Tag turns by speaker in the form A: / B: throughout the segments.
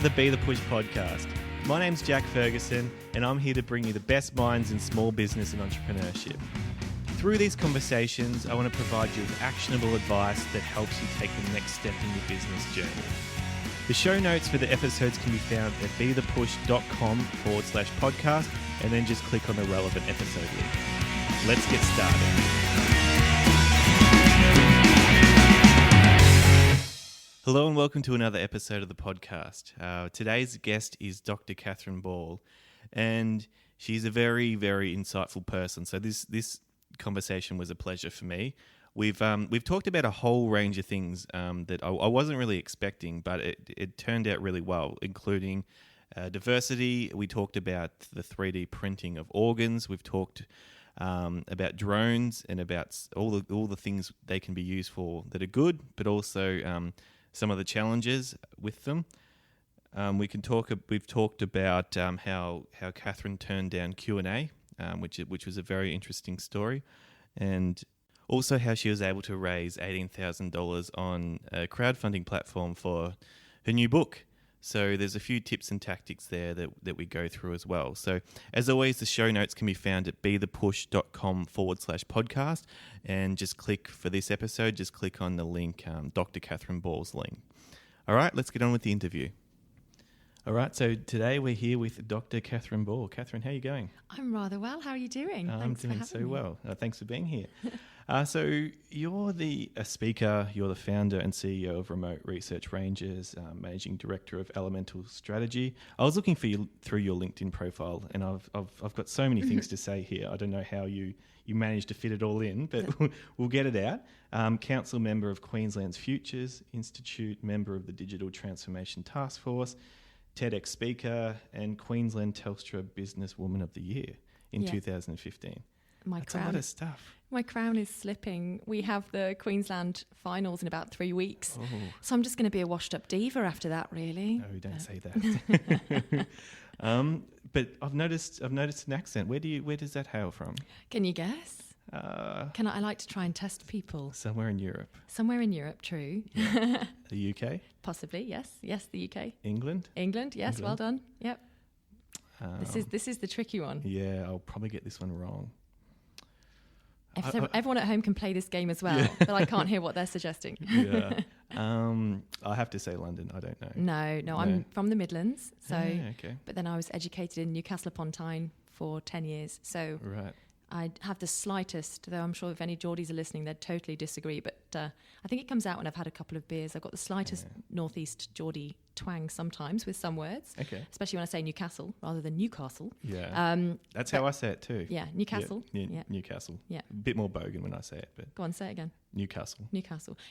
A: the Be The Push podcast. My name's Jack Ferguson, and I'm here to bring you the best minds in small business and entrepreneurship. Through these conversations, I want to provide you with actionable advice that helps you take the next step in your business journey. The show notes for the episodes can be found at bethepush.com/podcast, and then just click on the relevant episode link. Let's get started. Hello and welcome to another episode of the podcast. Today's guest is Dr. Catherine Ball, and she's a very, very insightful person. So this conversation was a pleasure for me. We've talked about a whole range of things that I wasn't really expecting, but it turned out really well, including diversity. We talked about the 3D printing of organs. We've talked about drones and about all the things they can be used for that are good, but also some of the challenges with them. We've talked about how Catherine turned down Q&A, which was a very interesting story, and also how she was able to raise $18,000 on a crowdfunding platform for her new book. So there's a few tips and tactics there that we go through as well. So as always, the show notes can be found at bethepush.com/podcast, and just click for this episode, just click on the link, Dr. Catherine Ball's link. All right, let's get on with the interview. All right, so today we're here with Dr. Catherine Ball. Catherine, how are you going?
B: I'm rather well. How are you doing?
A: I'm doing so well. Thanks for being here. So you're a speaker, you're the founder and CEO of Remote Research Rangers, managing director of Elemental Strategy. I was looking for you through your LinkedIn profile, and I've got so many things to say here. I don't know how you managed to fit it all in, but we'll get it out. Council member of Queensland's Futures Institute, member of the Digital Transformation Task Force, TEDx speaker, and Queensland Telstra Businesswoman of the Year in 2015. That's a lot of stuff.
B: My crown is slipping. We have the Queensland finals in about 3 weeks.
A: Oh.
B: So I'm just going to be a washed up diva after that, really.
A: No, don't say that. But I've noticed an accent. Where does that hail from?
B: Can you guess? I like to try and test people.
A: Somewhere in Europe.
B: Somewhere in Europe, true.
A: Yeah. The UK?
B: Possibly, yes. Yes, the UK.
A: England,
B: yes,
A: England.
B: Well done. Yep. This is the tricky one.
A: Yeah, I'll probably get this one wrong.
B: Everyone at home can play this game as well, but I can't hear what they're suggesting.
A: Yeah. I have to say London. I don't know.
B: No. I'm from the Midlands. So,
A: okay.
B: But then I was educated in Newcastle upon Tyne for 10 years. So
A: right.
B: I have the slightest, though I'm sure if any Geordies are listening, they'd totally disagree. But I think it comes out when I've had a couple of beers. I've got the slightest northeast Geordie twang sometimes with some words.
A: Okay.
B: Especially when I say Newcastle rather than Newcastle.
A: Yeah. That's how I say it too.
B: Yeah, Newcastle.
A: Yeah, Newcastle.
B: Yeah.
A: A bit more bogan when I say it, but
B: go on, say it again.
A: Newcastle.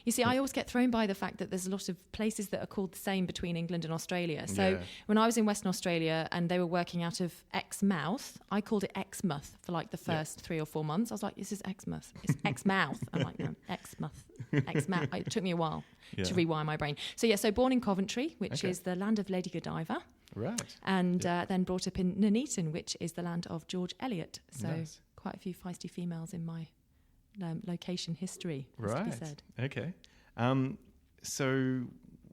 B: You see, I always get thrown by the fact that there's a lot of places that are called the same between England and Australia. So when I was in Western Australia and they were working out of Exmouth, I called it Exmouth for like the first 3 or 4 months. I was like, this is Exmouth. It's Exmouth. I'm like, no, Exmouth. Exmouth. It took me a while to rewire my brain. So born in Coventry, which is the land of Lady Godiva. Right. And then brought up in Nuneaton, which is the land of George Eliot. So quite a few feisty females in my location history, to be said.
A: Okay. So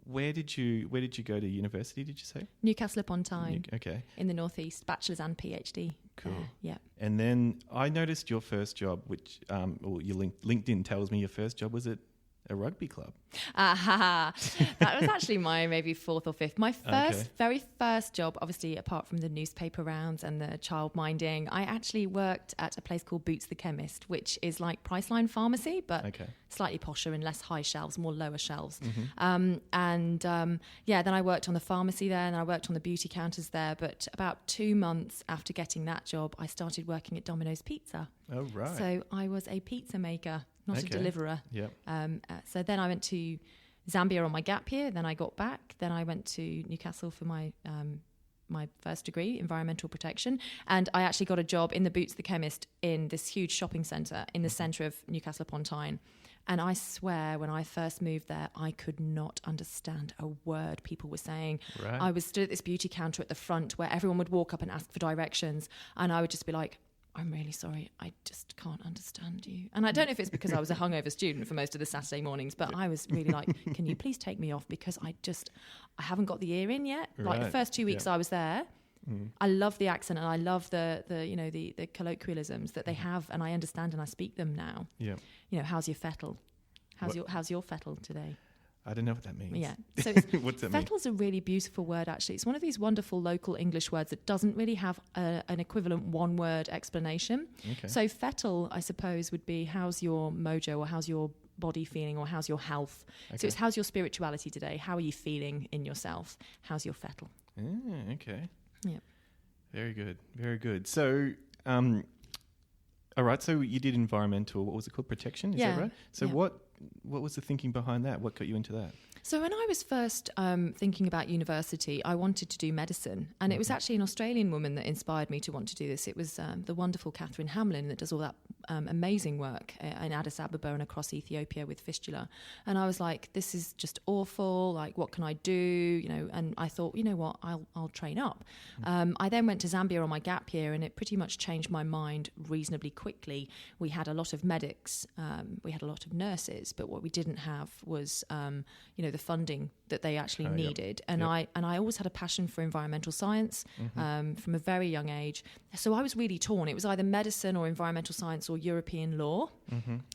A: where did you go to university, did you say?
B: Newcastle upon Tyne.
A: Okay.
B: In the northeast, bachelor's and PhD.
A: Cool.
B: Yeah.
A: And then I noticed your first job, which your LinkedIn tells me your first job was at a rugby club.
B: That was actually my maybe 4th or 5th. My very first job, obviously, apart from the newspaper rounds and the child minding, I actually worked at a place called Boots the Chemist, which is like Priceline Pharmacy, but slightly posher and less high shelves, more lower shelves. Mm-hmm. Then I worked on the pharmacy there, and I worked on the beauty counters there. But about 2 months after getting that job, I started working at Domino's Pizza. Oh, right. So I was a pizza maker, not a deliverer. Yep. So then I went to Zambia on my gap year. Then I got back. Then I went to Newcastle for my first degree, environmental protection. And I actually got a job in the Boots the Chemist in this huge shopping centre in the centre of Newcastle upon Tyne. And I swear, when I first moved there, I could not understand a word people were saying. Right. I was stood at this beauty counter at the front where everyone would walk up and ask for directions. And I would just be like, I'm really sorry, I just can't understand you. And I don't know if it's because I was a hungover student for most of the Saturday mornings, but I was really like, can you please take me off, because I haven't got the ear in yet. Like the first 2 weeks I was there, I love the accent and I love the colloquialisms that they have, and I understand and I speak them now.
A: Yeah.
B: How's your fettle? How's your fettle today?
A: I don't know what that means.
B: Yeah. So
A: what's that mean?
B: fettle's a really beautiful word, actually. It's one of these wonderful local English words that doesn't really have an equivalent one-word explanation.
A: Okay.
B: So fettle, I suppose, would be how's your mojo, or how's your body feeling, or how's your health. Okay. So it's how's your spirituality today? How are you feeling in yourself? How's your fettle?
A: Okay.
B: Yeah.
A: Very good. Very good. So, all right. So you did environmental, what was it called? Protection? Is that right? So what was the thinking behind that? What got you into that?
B: So when I was first thinking about university, I wanted to do medicine. And it was actually an Australian woman that inspired me to want to do this. It was the wonderful Catherine Hamlin that does all that amazing work in Addis Ababa and across Ethiopia with fistula. And I was like, this is just awful. Like, what can I do? And I thought, you know what, I'll train up. I then went to Zambia on my gap year, and it pretty much changed my mind reasonably quickly. We had a lot of medics, we had a lot of nurses, but what we didn't have was, the funding that they actually needed. And I always had a passion for environmental science from a very young age. So I was really torn. It was either medicine or environmental science or European law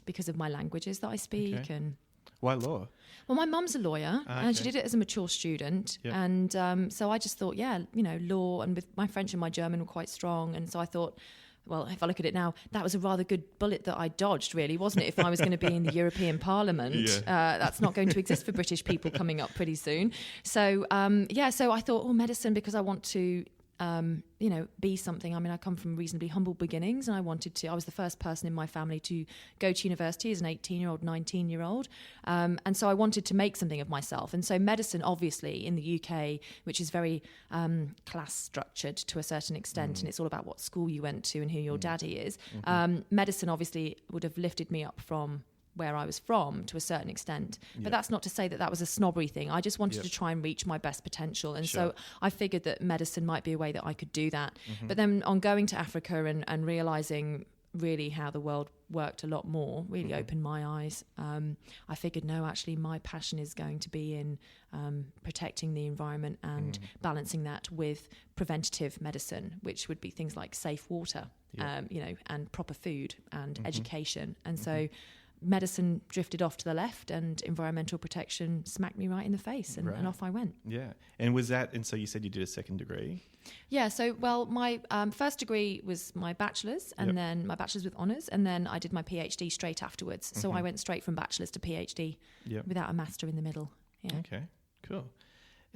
B: because of my languages that I speak.
A: Okay.
B: And
A: why law?
B: well, my mum's a lawyer, and she did it as a mature student. Yep. And so I just thought, law, and with my French and my German were quite strong. And so I thought, well, if I look at it now, that was a rather good bullet that I dodged, really, wasn't it? If I was going to be in the European Parliament, that's not going to exist for British people coming up pretty soon. So, so I thought, medicine, because I want to, be something. I mean, I come from reasonably humble beginnings, and I was the first person in my family to go to university as an 18-year-old, 19-year-old. And so I wanted to make something of myself. And so medicine, obviously, in the UK, which is very class structured to a certain extent, and it's all about what school you went to and who your daddy is. Medicine, obviously, would have lifted me up from where I was from to a certain extent. But that's not to say that was a snobbery thing. I just wanted to try and reach my best potential. And so I figured that medicine might be a way that I could do that. But then on going to Africa and realising really how the world worked a lot more, really opened my eyes. I figured, no, actually my passion is going to be in protecting the environment and balancing that with preventative medicine, which would be things like safe water, and proper food and education. And so medicine drifted off to the left, and environmental protection smacked me right in the face, and off I went.
A: Yeah. And was that, and so you said you did a second degree?
B: Yeah, so, my first degree was my bachelor's, and then my bachelor's with honours, and then I did my PhD straight afterwards. So I went straight from bachelor's to PhD without a master in the middle. Yeah.
A: Okay, cool.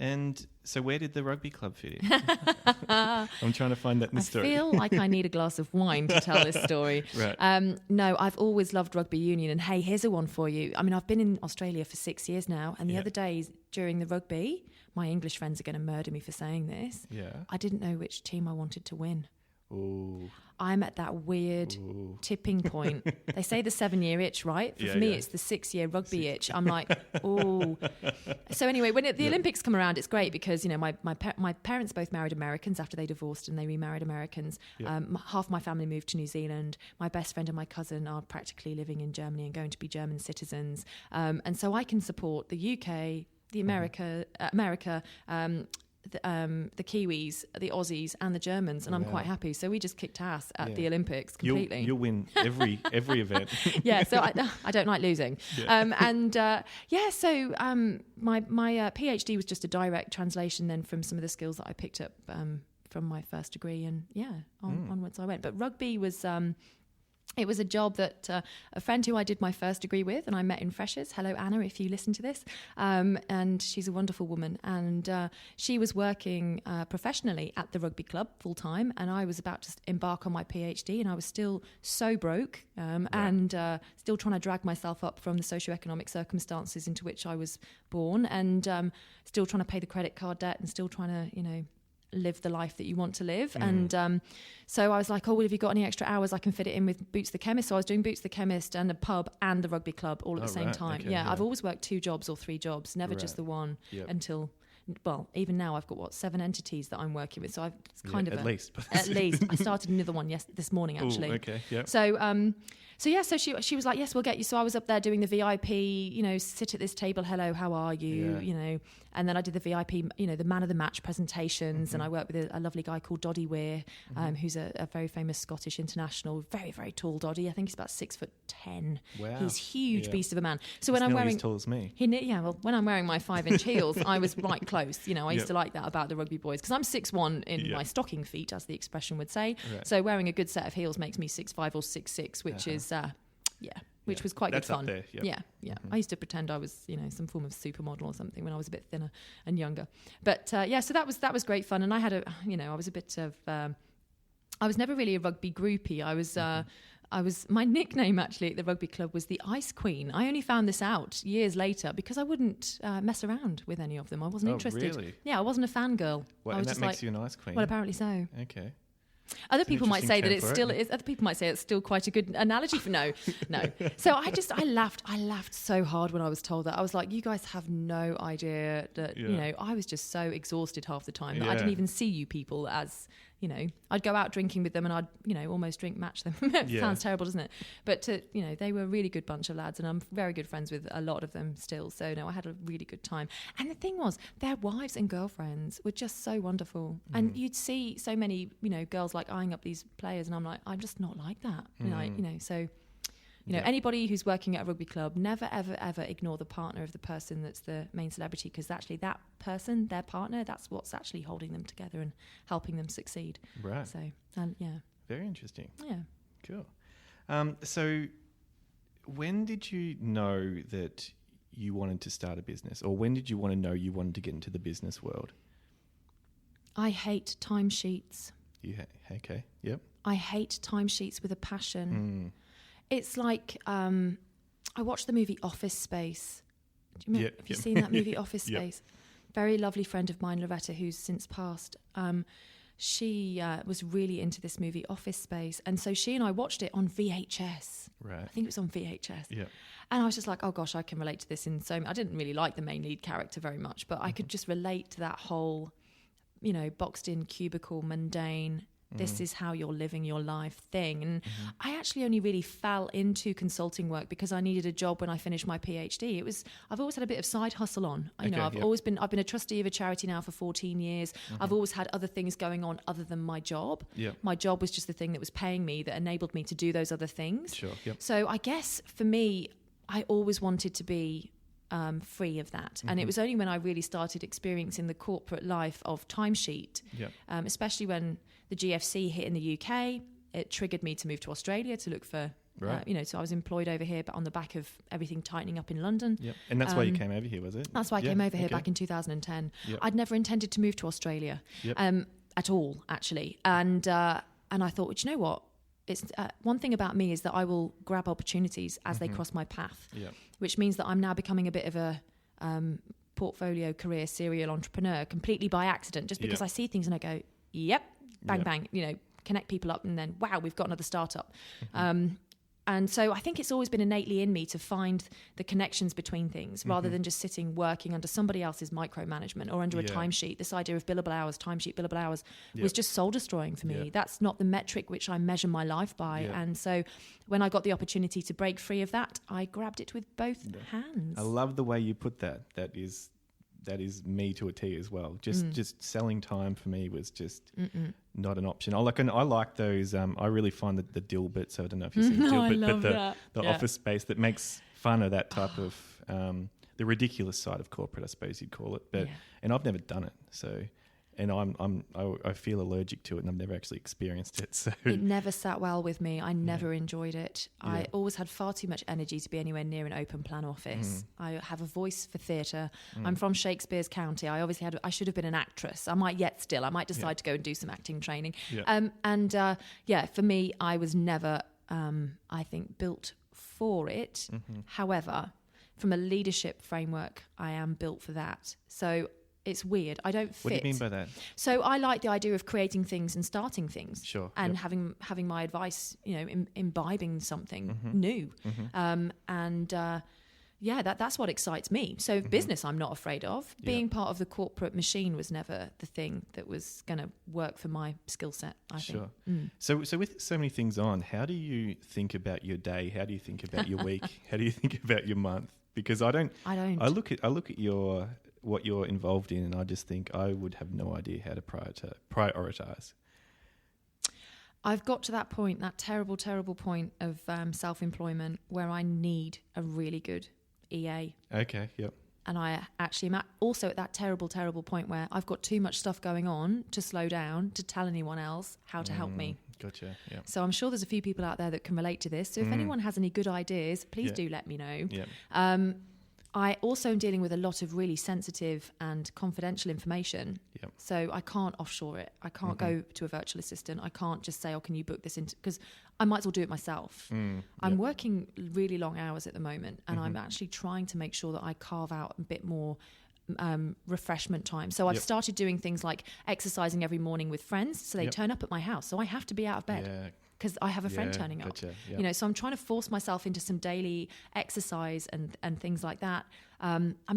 A: And so where did the rugby club fit in? I'm trying to find that in the story.
B: I feel like I need a glass of wine to tell this story.
A: Right.
B: No, I've always loved rugby union. And hey, here's a one for you. I mean, I've been in Australia for 6 years now. And the other days during the rugby, my English friends are going to murder me for saying this.
A: Yeah.
B: I didn't know which team I wanted to win.
A: Ooh.
B: I'm at that weird tipping point. They say the 7-year itch, right? For me, it's the 6-year rugby itch. I'm like, oh. So anyway, when the Olympics come around, it's great because, my parents both married Americans after they divorced, and they remarried Americans. Half my family moved to New Zealand. My best friend and my cousin are practically living in Germany and going to be German citizens. And so I can support the UK, the America, the Kiwis, the Aussies, and the Germans, and I'm quite happy. So we just kicked ass at the Olympics completely.
A: You'll win every event.
B: Yeah, so I don't like losing. Yeah. So my PhD was just a direct translation then from some of the skills that I picked up from my first degree, and onwards I went. But rugby was. It was a job that a friend who I did my first degree with, and I met in Freshers. Hello, Anna, if you listen to this. And she's a wonderful woman. And she was working professionally at the rugby club full time. And I was about to embark on my PhD, and I was still so broke and still trying to drag myself up from the socioeconomic circumstances into which I was born, and still trying to pay the credit card debt, and still trying to, live the life that you want to live. And so I was like, have you got any extra hours I can fit it in with Boots the Chemist? So I was doing Boots the Chemist and the pub and the rugby club all at the same time. Okay, I've always worked 2 jobs or 3 jobs, never just the one until well, even now I've got 7 entities that I'm working with. So it's kind of
A: at least.
B: At least. I started another one this morning, actually.
A: Ooh, okay, yeah.
B: So she was like, yes, we'll get you. So I was up there doing the VIP, sit at this table. Hello, how are you? And then I did the VIP, the man of the match presentations. And I worked with a lovely guy called Doddy Weir, who's a very famous Scottish international, very, very tall Doddy. I think he's about 6'10".
A: Wow.
B: He's huge beast of a man. So
A: He's
B: when I'm
A: nearly
B: wearing,
A: as tall as me.
B: when I'm wearing my 5-inch heels, I was right close. I used to like that about the rugby boys because I'm 6'1" in my stocking feet, as the expression would say. Right. So wearing a good set of heels makes me 6'5" or 6'6", which is which was quite
A: That's
B: good fun.
A: Up there. Yep.
B: Yeah. I used to pretend I was, some form of supermodel or something when I was a bit thinner and younger. But so that was great fun. And I had I was a bit of, I was never really a rugby groupie. I was my nickname actually at the rugby club was the Ice Queen. I only found this out years later because I wouldn't mess around with any of them. I wasn't interested.
A: Really?
B: Yeah, I wasn't a fangirl.
A: And that makes you an Ice Queen?
B: Well, apparently so.
A: Okay.
B: Other people might say that it's still is. Other people might say it's still quite a good analogy for no. So I laughed so hard when I was told that. I was like, you guys have no idea that I was just so exhausted half the time that I didn't even see you people as I'd go out drinking with them and I'd almost match them. Sounds terrible, doesn't it? But they were a really good bunch of lads, and I'm very good friends with a lot of them still. So I had a really good time. And the thing was, their wives and girlfriends were just so wonderful. And you'd see so many girls like eyeing up these players, and I'm like, I'm just not like that. So. Anybody who's working at a rugby club, never, ever, ever ignore the partner of the person that's the main celebrity, because actually that person, their partner, that's what's actually holding them together and helping them succeed.
A: Right.
B: So,
A: Very interesting.
B: Yeah.
A: Cool. So when did you know that you wanted to start a business, or when did you want to know you wanted to get into the business world?
B: I hate timesheets.
A: Okay. Yep.
B: I hate timesheets with a passion. It's like I watched the movie Office Space. Do you remember? Have you seen that movie Office Space? Very lovely friend of mine, Loretta, who's since passed. She was really into this movie Office Space, and so she and I watched it on VHS. Right. I think it was on VHS. Yeah. And I was just like, oh gosh, I can relate to this in so many. I didn't really like the main lead character very much, but I could just relate to that whole, boxed in cubicle, mundane. This is how you're living your life thing. And I actually only really fell into consulting work because I needed a job when I finished my PhD. I've always had a bit of side hustle on. I've been a trustee of a charity now for 14 years. I've always had other things going on other than my job. Yep. My job was just the thing that was paying me, that enabled me to do those other things. Sure. Yep. So I guess for me, I always wanted to be free of that. And it was only when I really started experiencing the corporate life of timesheet, especially when the GFC hit in the UK, it triggered me to move to Australia to look for, so I was employed over here, but on the back of everything tightening up in London. Yep.
A: And that's why you came over here, was it?
B: That's why I came over here back in 2010. Yep. I'd never intended to move to Australia at all, actually. And I thought, well, you know what? It's one thing about me is that I will grab opportunities as they cross my path, which means that I'm now becoming a bit of a portfolio career serial entrepreneur completely by accident, just because I see things and I go, yep, bang, bang, connect people up, and then, wow, we've got another startup. And so I think it's always been innately in me to find the connections between things rather than just sitting working under somebody else's micromanagement or under a timesheet. This idea of billable hours, timesheet, billable hours was just soul destroying for me. That's not the metric which I measure my life by. And so when I got the opportunity to break free of that, I grabbed it with both hands.
A: I love the way you put that. That is me to a T as well. Just selling time for me was just not an option. I like those. I really find that the Dilbert. So I don't know if you've seen Dilbert, but the Office Space that makes fun of that type of the ridiculous side of corporate, I suppose you'd call it. But and I've never done it. So. And I feel allergic to it, and I've never actually experienced it. So
B: it never sat well with me. I never enjoyed it. I always had far too much energy to be anywhere near an open plan office. I have a voice for theatre. I'm from Shakespeare's County. I should have been an actress. I might decide to go and do some acting training. For me, I was never, I think, built for it. However, from a leadership framework, I am built for that. So it's weird. I don't fit.
A: What do you mean by that?
B: So I like the idea of creating things and starting things.
A: Sure.
B: And having my advice, imbibing something new. that's what excites me. So business, I'm not afraid of. Being part of the corporate machine was never the thing that was going to work for my skill set, I think.
A: So with so many things on, how do you think about your day? How do you think about your week? How do you think about your month? Because I don't. I look at your what you're involved in, and I just think I would have no idea how to prioritize.
B: I've got to that point, that terrible, terrible point of self-employment where I need a really good EA.
A: Okay, yep.
B: And I actually am also at that terrible, terrible point where I've got too much stuff going on to slow down, to tell anyone else how to help me.
A: Gotcha, yeah.
B: So I'm sure there's a few people out there that can relate to this. So if anyone has any good ideas, please do let me know.
A: Yeah.
B: I also am dealing with a lot of really sensitive and confidential information.
A: Yep.
B: So I can't offshore it. I can't go to a virtual assistant. I can't just say, can you book this into... Because I might as well do it myself. I'm working really long hours at the moment, and I'm actually trying to make sure that I carve out a bit more refreshment time. So I've started doing things like exercising every morning with friends. So they turn up at my house. So I have to be out of bed. Because I have a friend turning up, so I'm trying to force myself into some daily exercise and things like that.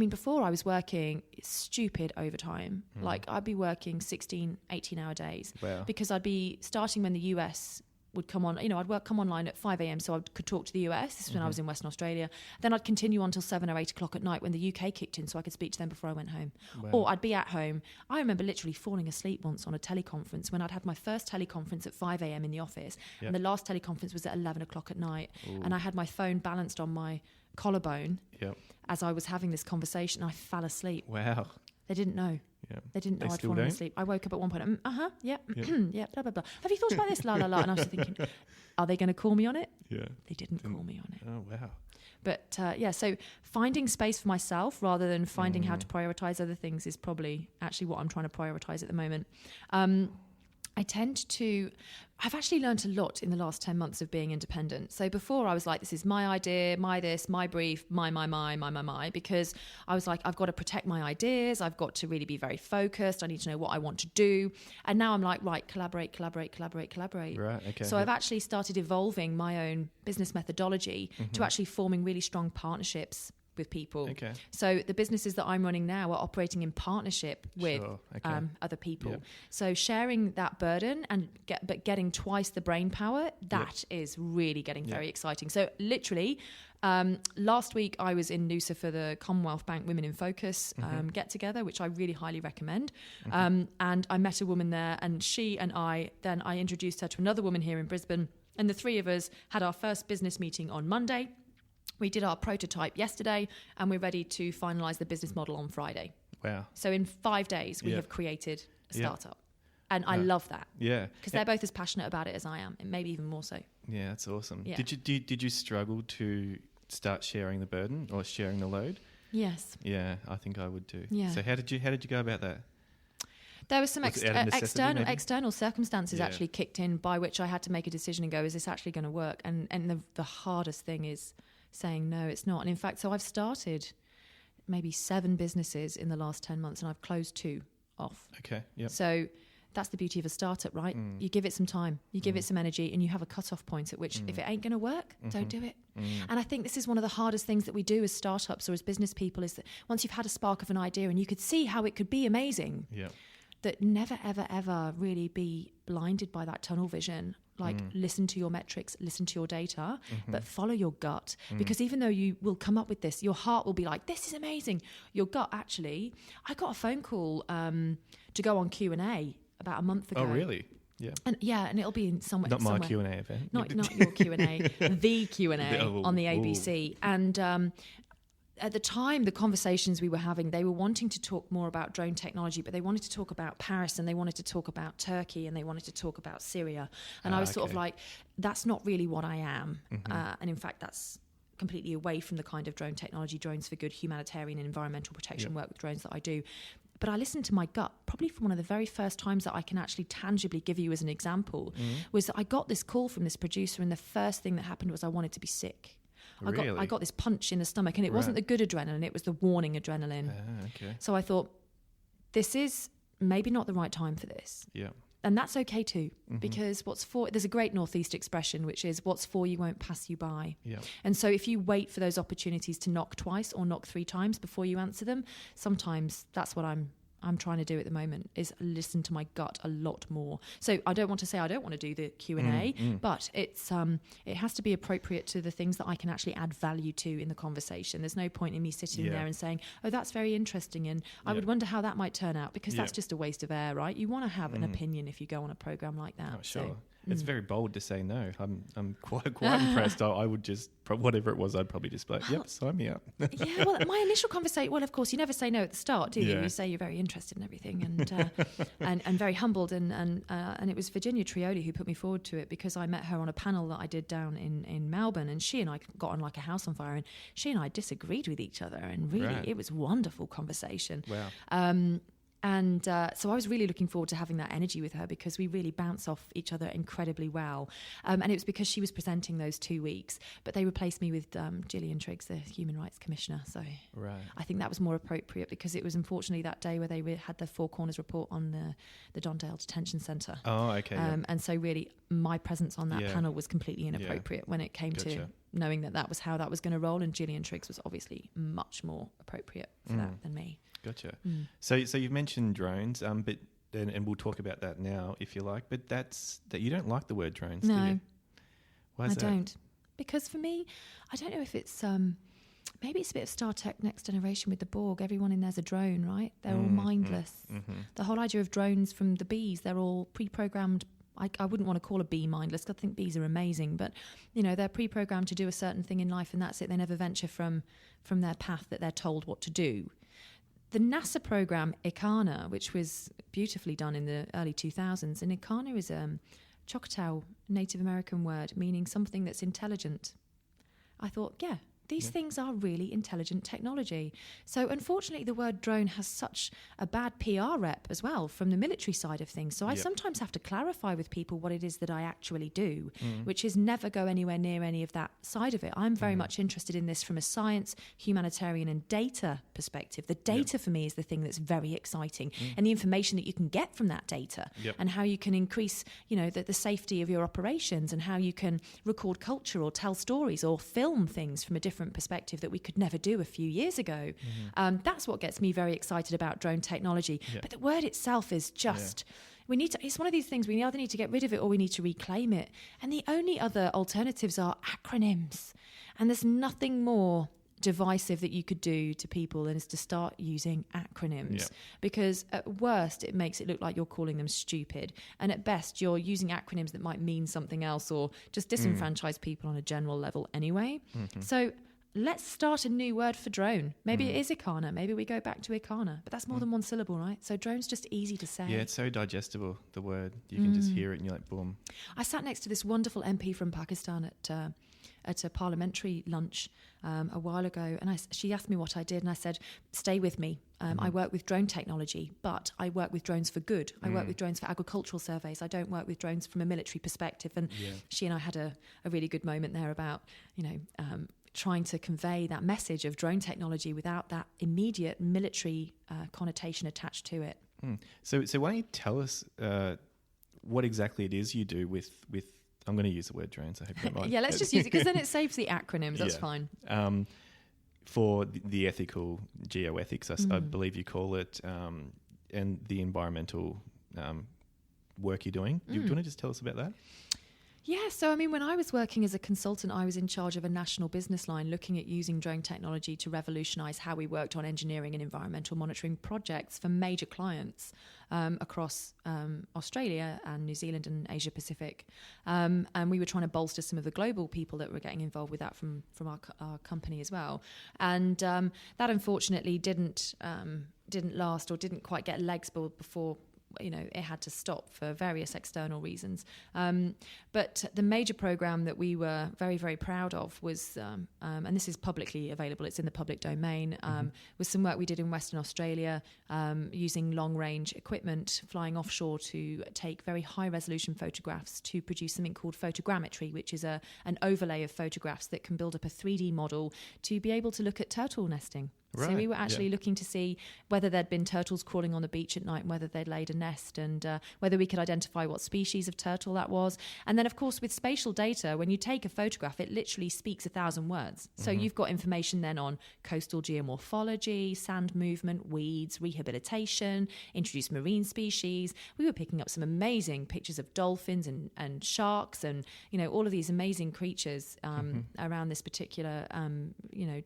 B: Before I was working stupid overtime. Like I'd be working 16, 18-hour days because I'd be starting when the US would come on, I'd come online at 5 a.m. so I could talk to the US. This is when I was in Western Australia. Then I'd continue until 7 or 8 o'clock at night when the UK kicked in so I could speak to them before I went home. Or I'd be at home. I remember literally falling asleep once on a teleconference when I'd had my first teleconference at 5 a.m. in the office. And the last teleconference was at 11 o'clock at night. And I had my phone balanced on my collarbone as I was having this conversation. I fell asleep.
A: Wow.
B: They didn't know. They didn't know I'd fallen asleep. I woke up at one point. Blah, blah, blah. Have you thought about this? La, la, la. And I was thinking, are they going to call me on it? Yeah. They didn't call me on it.
A: Oh, wow.
B: But so finding space for myself rather than finding how to prioritize other things is probably actually what I'm trying to prioritize at the moment. I've actually learned a lot in the last 10 months of being independent. So before I was like, this is my idea, my this, my brief, my, because I was like, I've got to protect my ideas. I've got to really be very focused. I need to know what I want to do. And now I'm like, right, collaborate.
A: Right, okay.
B: So I've actually started evolving my own business methodology to actually forming really strong partnerships with people.
A: Okay.
B: So the businesses that I'm running now are operating in partnership with other people. Yep. So sharing that burden but getting twice the brain power, that is really getting very exciting. So literally, last week I was in Noosa for the Commonwealth Bank Women in Focus get together, which I really highly recommend. And I met a woman there, and I introduced her to another woman here in Brisbane, and the three of us had our first business meeting on Monday. We did our prototype yesterday, and we're ready to finalise the business model on Friday.
A: Wow.
B: So in 5 days, we have created a startup. And I love that. Yeah. Because they're both as passionate about it as I am, and maybe even more so.
A: Yeah, that's awesome. Yeah. Did you struggle to start sharing the burden or sharing the load?
B: Yes.
A: Yeah, I think I would too.
B: Yeah.
A: So how did you go about that?
B: There was some external circumstances actually kicked in by which I had to make a decision and go, is this actually going to work? And the hardest thing is saying, no, it's not. And in fact, so I've started maybe 7 businesses in the last 10 months and I've closed 2 off.
A: Okay, yeah.
B: So that's the beauty of a startup, right? You give it some time, you give it some energy, and you have a cut-off point at which if it ain't going to work, don't do it. And I think this is one of the hardest things that we do as startups or as business people, is that once you've had a spark of an idea and you could see how it could be amazing, that never, ever, ever really be blinded by that tunnel vision. Like listen to your metrics, listen to your data, but follow your gut. Because even though you will come up with this, your heart will be like, this is amazing. Your gut, actually, I got a phone call to go on Q&A about a month ago.
A: Oh, really? Yeah.
B: And it'll be in somewhere.
A: Not my Q&A event.
B: Not your Q&A, the Q&A on the ABC. And at the time, the conversations we were having, they were wanting to talk more about drone technology, but they wanted to talk about Paris, and they wanted to talk about Turkey, and they wanted to talk about Syria. And I was sort of like, that's not really what I am. And in fact, that's completely away from the kind of drone technology, drones for good, humanitarian and environmental protection work with drones that I do. But I listened to my gut, probably for one of the very first times that I can actually tangibly give you as an example, was that I got this call from this producer, and the first thing that happened was I wanted to be sick.
A: Really?
B: I got this punch in the stomach, and it wasn't the good adrenaline, it was the warning adrenaline.
A: Okay.
B: So I thought, this is maybe not the right time for this.
A: Yeah.
B: And that's okay too, because there's a great Northeast expression, which is what's for you won't pass you by.
A: Yeah.
B: And so if you wait for those opportunities to knock twice or knock 3 times before you answer them, sometimes that's what I'm trying to do at the moment, is listen to my gut a lot more. So I don't want to say I don't want to do the Q&A, but it has to be appropriate to the things that I can actually add value to in the conversation. There's no point in me sitting there and saying, oh, that's very interesting, and I would wonder how that might turn out, because that's just a waste of air, right? You want to have an opinion if you go on a program like that.
A: Oh, sure. So, it's very bold to say no. I'm quite impressed. I would just, whatever it was, I'd probably just be like, yep, sign me up.
B: Yeah, well, my initial conversation, well, of course, you never say no at the start, do you? You say you're very interested in everything and very humbled. And it was Virginia Trioli who put me forward to it, because I met her on a panel that I did down in Melbourne, and she and I got on like a house on fire, and she and I disagreed with each other, and really it was wonderful conversation.
A: Wow.
B: And so I was really looking forward to having that energy with her, because we really bounce off each other incredibly well. And it was because she was presenting those 2 weeks, but they replaced me with Gillian Triggs, the Human Rights Commissioner. So I think that was more appropriate, because it was unfortunately that day where they had the Four Corners report on the Dondale Detention Centre.
A: Oh, okay.
B: And so really my presence on that panel was completely inappropriate when it came to knowing that was how that was going to roll. And Gillian Triggs was obviously much more appropriate for that than me.
A: Gotcha. So you've mentioned drones, but and we'll talk about that now if you like. But that you don't like the word drones, do you? Why is that? I don't,
B: because for me, I don't know if it's maybe it's a bit of Star Trek Next Generation with the Borg. Everyone in there's a drone, right? They're all mindless. The whole idea of drones from the bees, they're all pre-programmed. I wouldn't want to call a bee mindless, because I think bees are amazing, but they're pre-programmed to do a certain thing in life, and that's it. They never venture from their path that they're told what to do. The NASA program Ikana, which was beautifully done in the early 2000s, and Ikana is a Choctaw Native American word meaning something that's intelligent. I thought, these things are really intelligent technology. So unfortunately, the word drone has such a bad PR rep as well from the military side of things. So I sometimes have to clarify with people what it is that I actually do, which is never go anywhere near any of that side of it. I'm very much interested in this from a science, humanitarian and data perspective. The data for me is the thing that's very exciting, and the information that you can get from that data and how you can increase, the safety of your operations, and how you can record culture or tell stories or film things from a different perspective that we could never do a few years ago. That's what gets me very excited about drone technology. But the word itself is just... it's one of these things, we either need to get rid of it or we need to reclaim it. And the only other alternatives are acronyms. And there's nothing more divisive that you could do to people than is to start using acronyms, because at worst it makes it look like you're calling them stupid, and at best you're using acronyms that might mean something else or just disenfranchise people on a general level anyway. So let's start a new word for drone. Maybe it is Ikana. Maybe we go back to Ikana. But that's more than one syllable, right? So drone's just easy to say.
A: Yeah, it's so digestible, the word. You can just hear it and you're like, boom.
B: I sat next to this wonderful MP from Pakistan at a parliamentary lunch a while ago, and she asked me what I did, and I said, stay with me. I work with drone technology, but I work with drones for good. I work with drones for agricultural surveys. I don't work with drones from a military perspective. And she and I had a really good moment there about, trying to convey that message of drone technology without that immediate military connotation attached to it.
A: So why don't you tell us what exactly it is you do with I'm going to use the word drones, I hope you don't mind.
B: Let's just use it, because then it saves the acronyms. That's fine.
A: For the ethical geoethics, I believe you call it, and the environmental work you're doing. Do you want to just tell us about that?
B: Yeah, so when I was working as a consultant, I was in charge of a national business line looking at using drone technology to revolutionise how we worked on engineering and environmental monitoring projects for major clients across Australia and New Zealand and Asia Pacific. And we were trying to bolster some of the global people that were getting involved with that from our company as well. And that unfortunately didn't last, or didn't quite get legs before it had to stop for various external reasons. But the major program that we were very, very proud of was, and this is publicly available, it's in the public domain, was some work we did in Western Australia using long-range equipment, flying offshore to take very high-resolution photographs to produce something called photogrammetry, which is an overlay of photographs that can build up a 3D model to be able to look at turtle nesting. So
A: Right,
B: we were actually looking to see whether there'd been turtles crawling on the beach at night and whether they'd laid a nest, and whether we could identify what species of turtle that was. And then, of course, with spatial data, when you take a photograph, it literally speaks 1,000 words. So you've got information then on coastal geomorphology, sand movement, weeds, rehabilitation, introduced marine species. We were picking up some amazing pictures of dolphins and sharks and, all of these amazing creatures around this particular,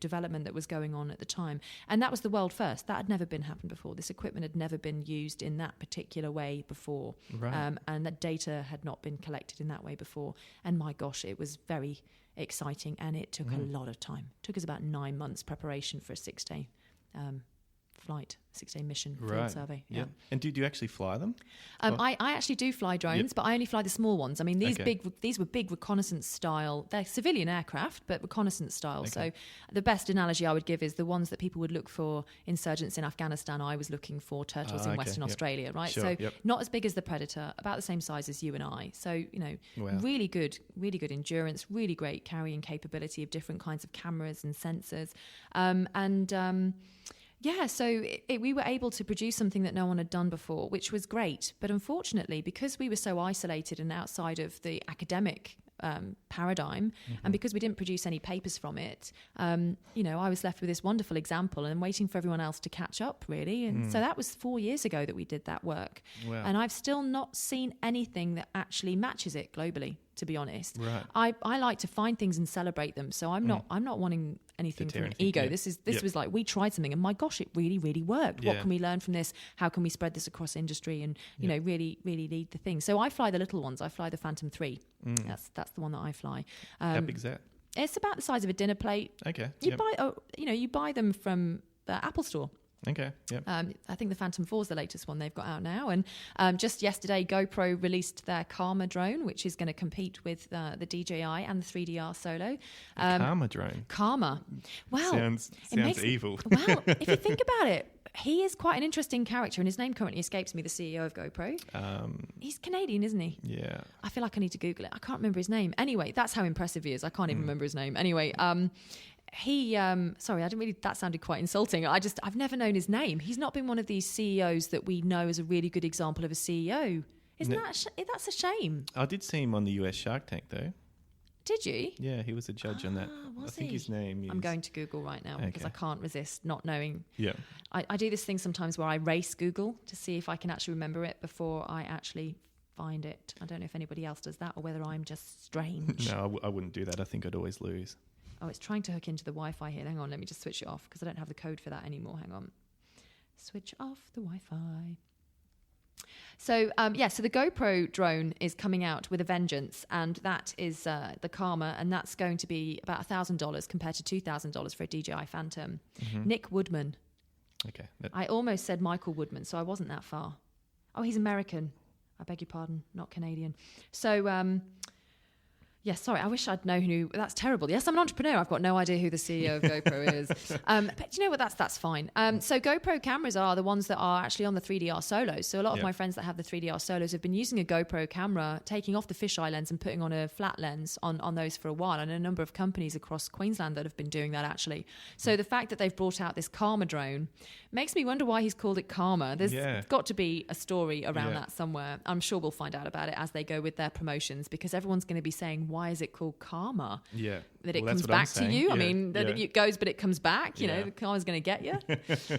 B: development that was going on at the time. And that was the world first. That had never been happened before. This equipment had never been used in that particular way before.
A: Right.
B: And that data had not been collected in that way before. And my gosh, it was very exciting, and it took a lot of time. It took us about 9 months preparation for a 6-day flight, 6-day mission field survey.
A: Yeah. And do you actually fly them?
B: I actually do fly drones, but I only fly the small ones. I mean, these were big reconnaissance style. They're civilian aircraft, but reconnaissance style. Okay. So the best analogy I would give is the ones that people would look for insurgents in Afghanistan. I was looking for turtles in Western Australia, right?
A: Sure.
B: So not as big as the Predator, about the same size as you and I. So, really good endurance, really great carrying capability of different kinds of cameras and sensors. So we were able to produce something that no one had done before, which was great. But unfortunately, because we were so isolated and outside of the academic paradigm, and because we didn't produce any papers from it, I was left with this wonderful example and waiting for everyone else to catch up, really. And so that was 4 years ago that we did that work.
A: Wow.
B: And I've still not seen anything that actually matches it globally, to be honest.
A: Right.
B: I like to find things and celebrate them. So I'm not wanting anything from an ego.
A: Yeah.
B: This was like, we tried something and my gosh, it really, really worked.
A: Yeah.
B: What can we learn from this? How can we spread this across industry and, really, really lead the thing? So I fly the little ones. I fly the Phantom 3. That's the one that I fly.
A: How big is that?
B: It's about the size of a dinner plate.
A: Okay.
B: You buy them from the Apple Store.
A: Okay. Yep.
B: I think the Phantom 4 is the latest one they've got out now. And just yesterday, GoPro released their Karma drone, which is going to compete with the DJI and the 3DR Solo.
A: Karma drone.
B: Karma. Well,
A: sounds evil.
B: Well, if you think about it, he is quite an interesting character, and his name currently escapes me, the CEO of GoPro. He's Canadian, isn't he?
A: Yeah.
B: I feel like I need to Google it. I can't remember his name. Anyway, that's how impressive he is. I can't even remember his name. Anyway, that sounded quite insulting. I've never known his name. He's not been one of these CEOs that we know as a really good example of a CEO. That's a shame.
A: I did see him on the US Shark Tank, though.
B: Did you?
A: Yeah, he was a judge on that. I think his name is...
B: I'm going to Google right now because I can't resist not knowing.
A: Yeah.
B: I do this thing sometimes where I race Google to see if I can actually remember it before I actually find it. I don't know if anybody else does that or whether I'm just strange.
A: No, I wouldn't do that. I think I'd always lose.
B: Oh, it's trying to hook into the Wi-Fi here. Hang on, let me just switch it off because I don't have the code for that anymore. Hang on. Switch off the Wi-Fi. So, so the GoPro drone is coming out with a vengeance, and that is the Karma, and that's going to be about $1,000 compared to $2,000 for a DJI Phantom. Nick Woodman.
A: Okay.
B: I almost said Michael Woodman, so I wasn't that far. Oh, he's American. I beg your pardon, not Canadian. So, yes, sorry, I wish I'd known who... That's terrible. Yes, I'm an entrepreneur. I've got no idea who the CEO of GoPro is. But you know what? That's fine. So GoPro cameras are the ones that are actually on the 3DR Solos. So a lot of my friends that have the 3DR Solos have been using a GoPro camera, taking off the fisheye lens and putting on a flat lens on those for a while. And a number of companies across Queensland that have been doing that, actually. So the fact that they've brought out this Karma drone makes me wonder why he's called it Karma. There's got to be a story around that somewhere. I'm sure we'll find out about it as they go with their promotions, because everyone's going to be saying, why is it called Karma?
A: Yeah.
B: That it comes back to you. I mean, that it goes, but it comes back. You know, the karma's going to get you.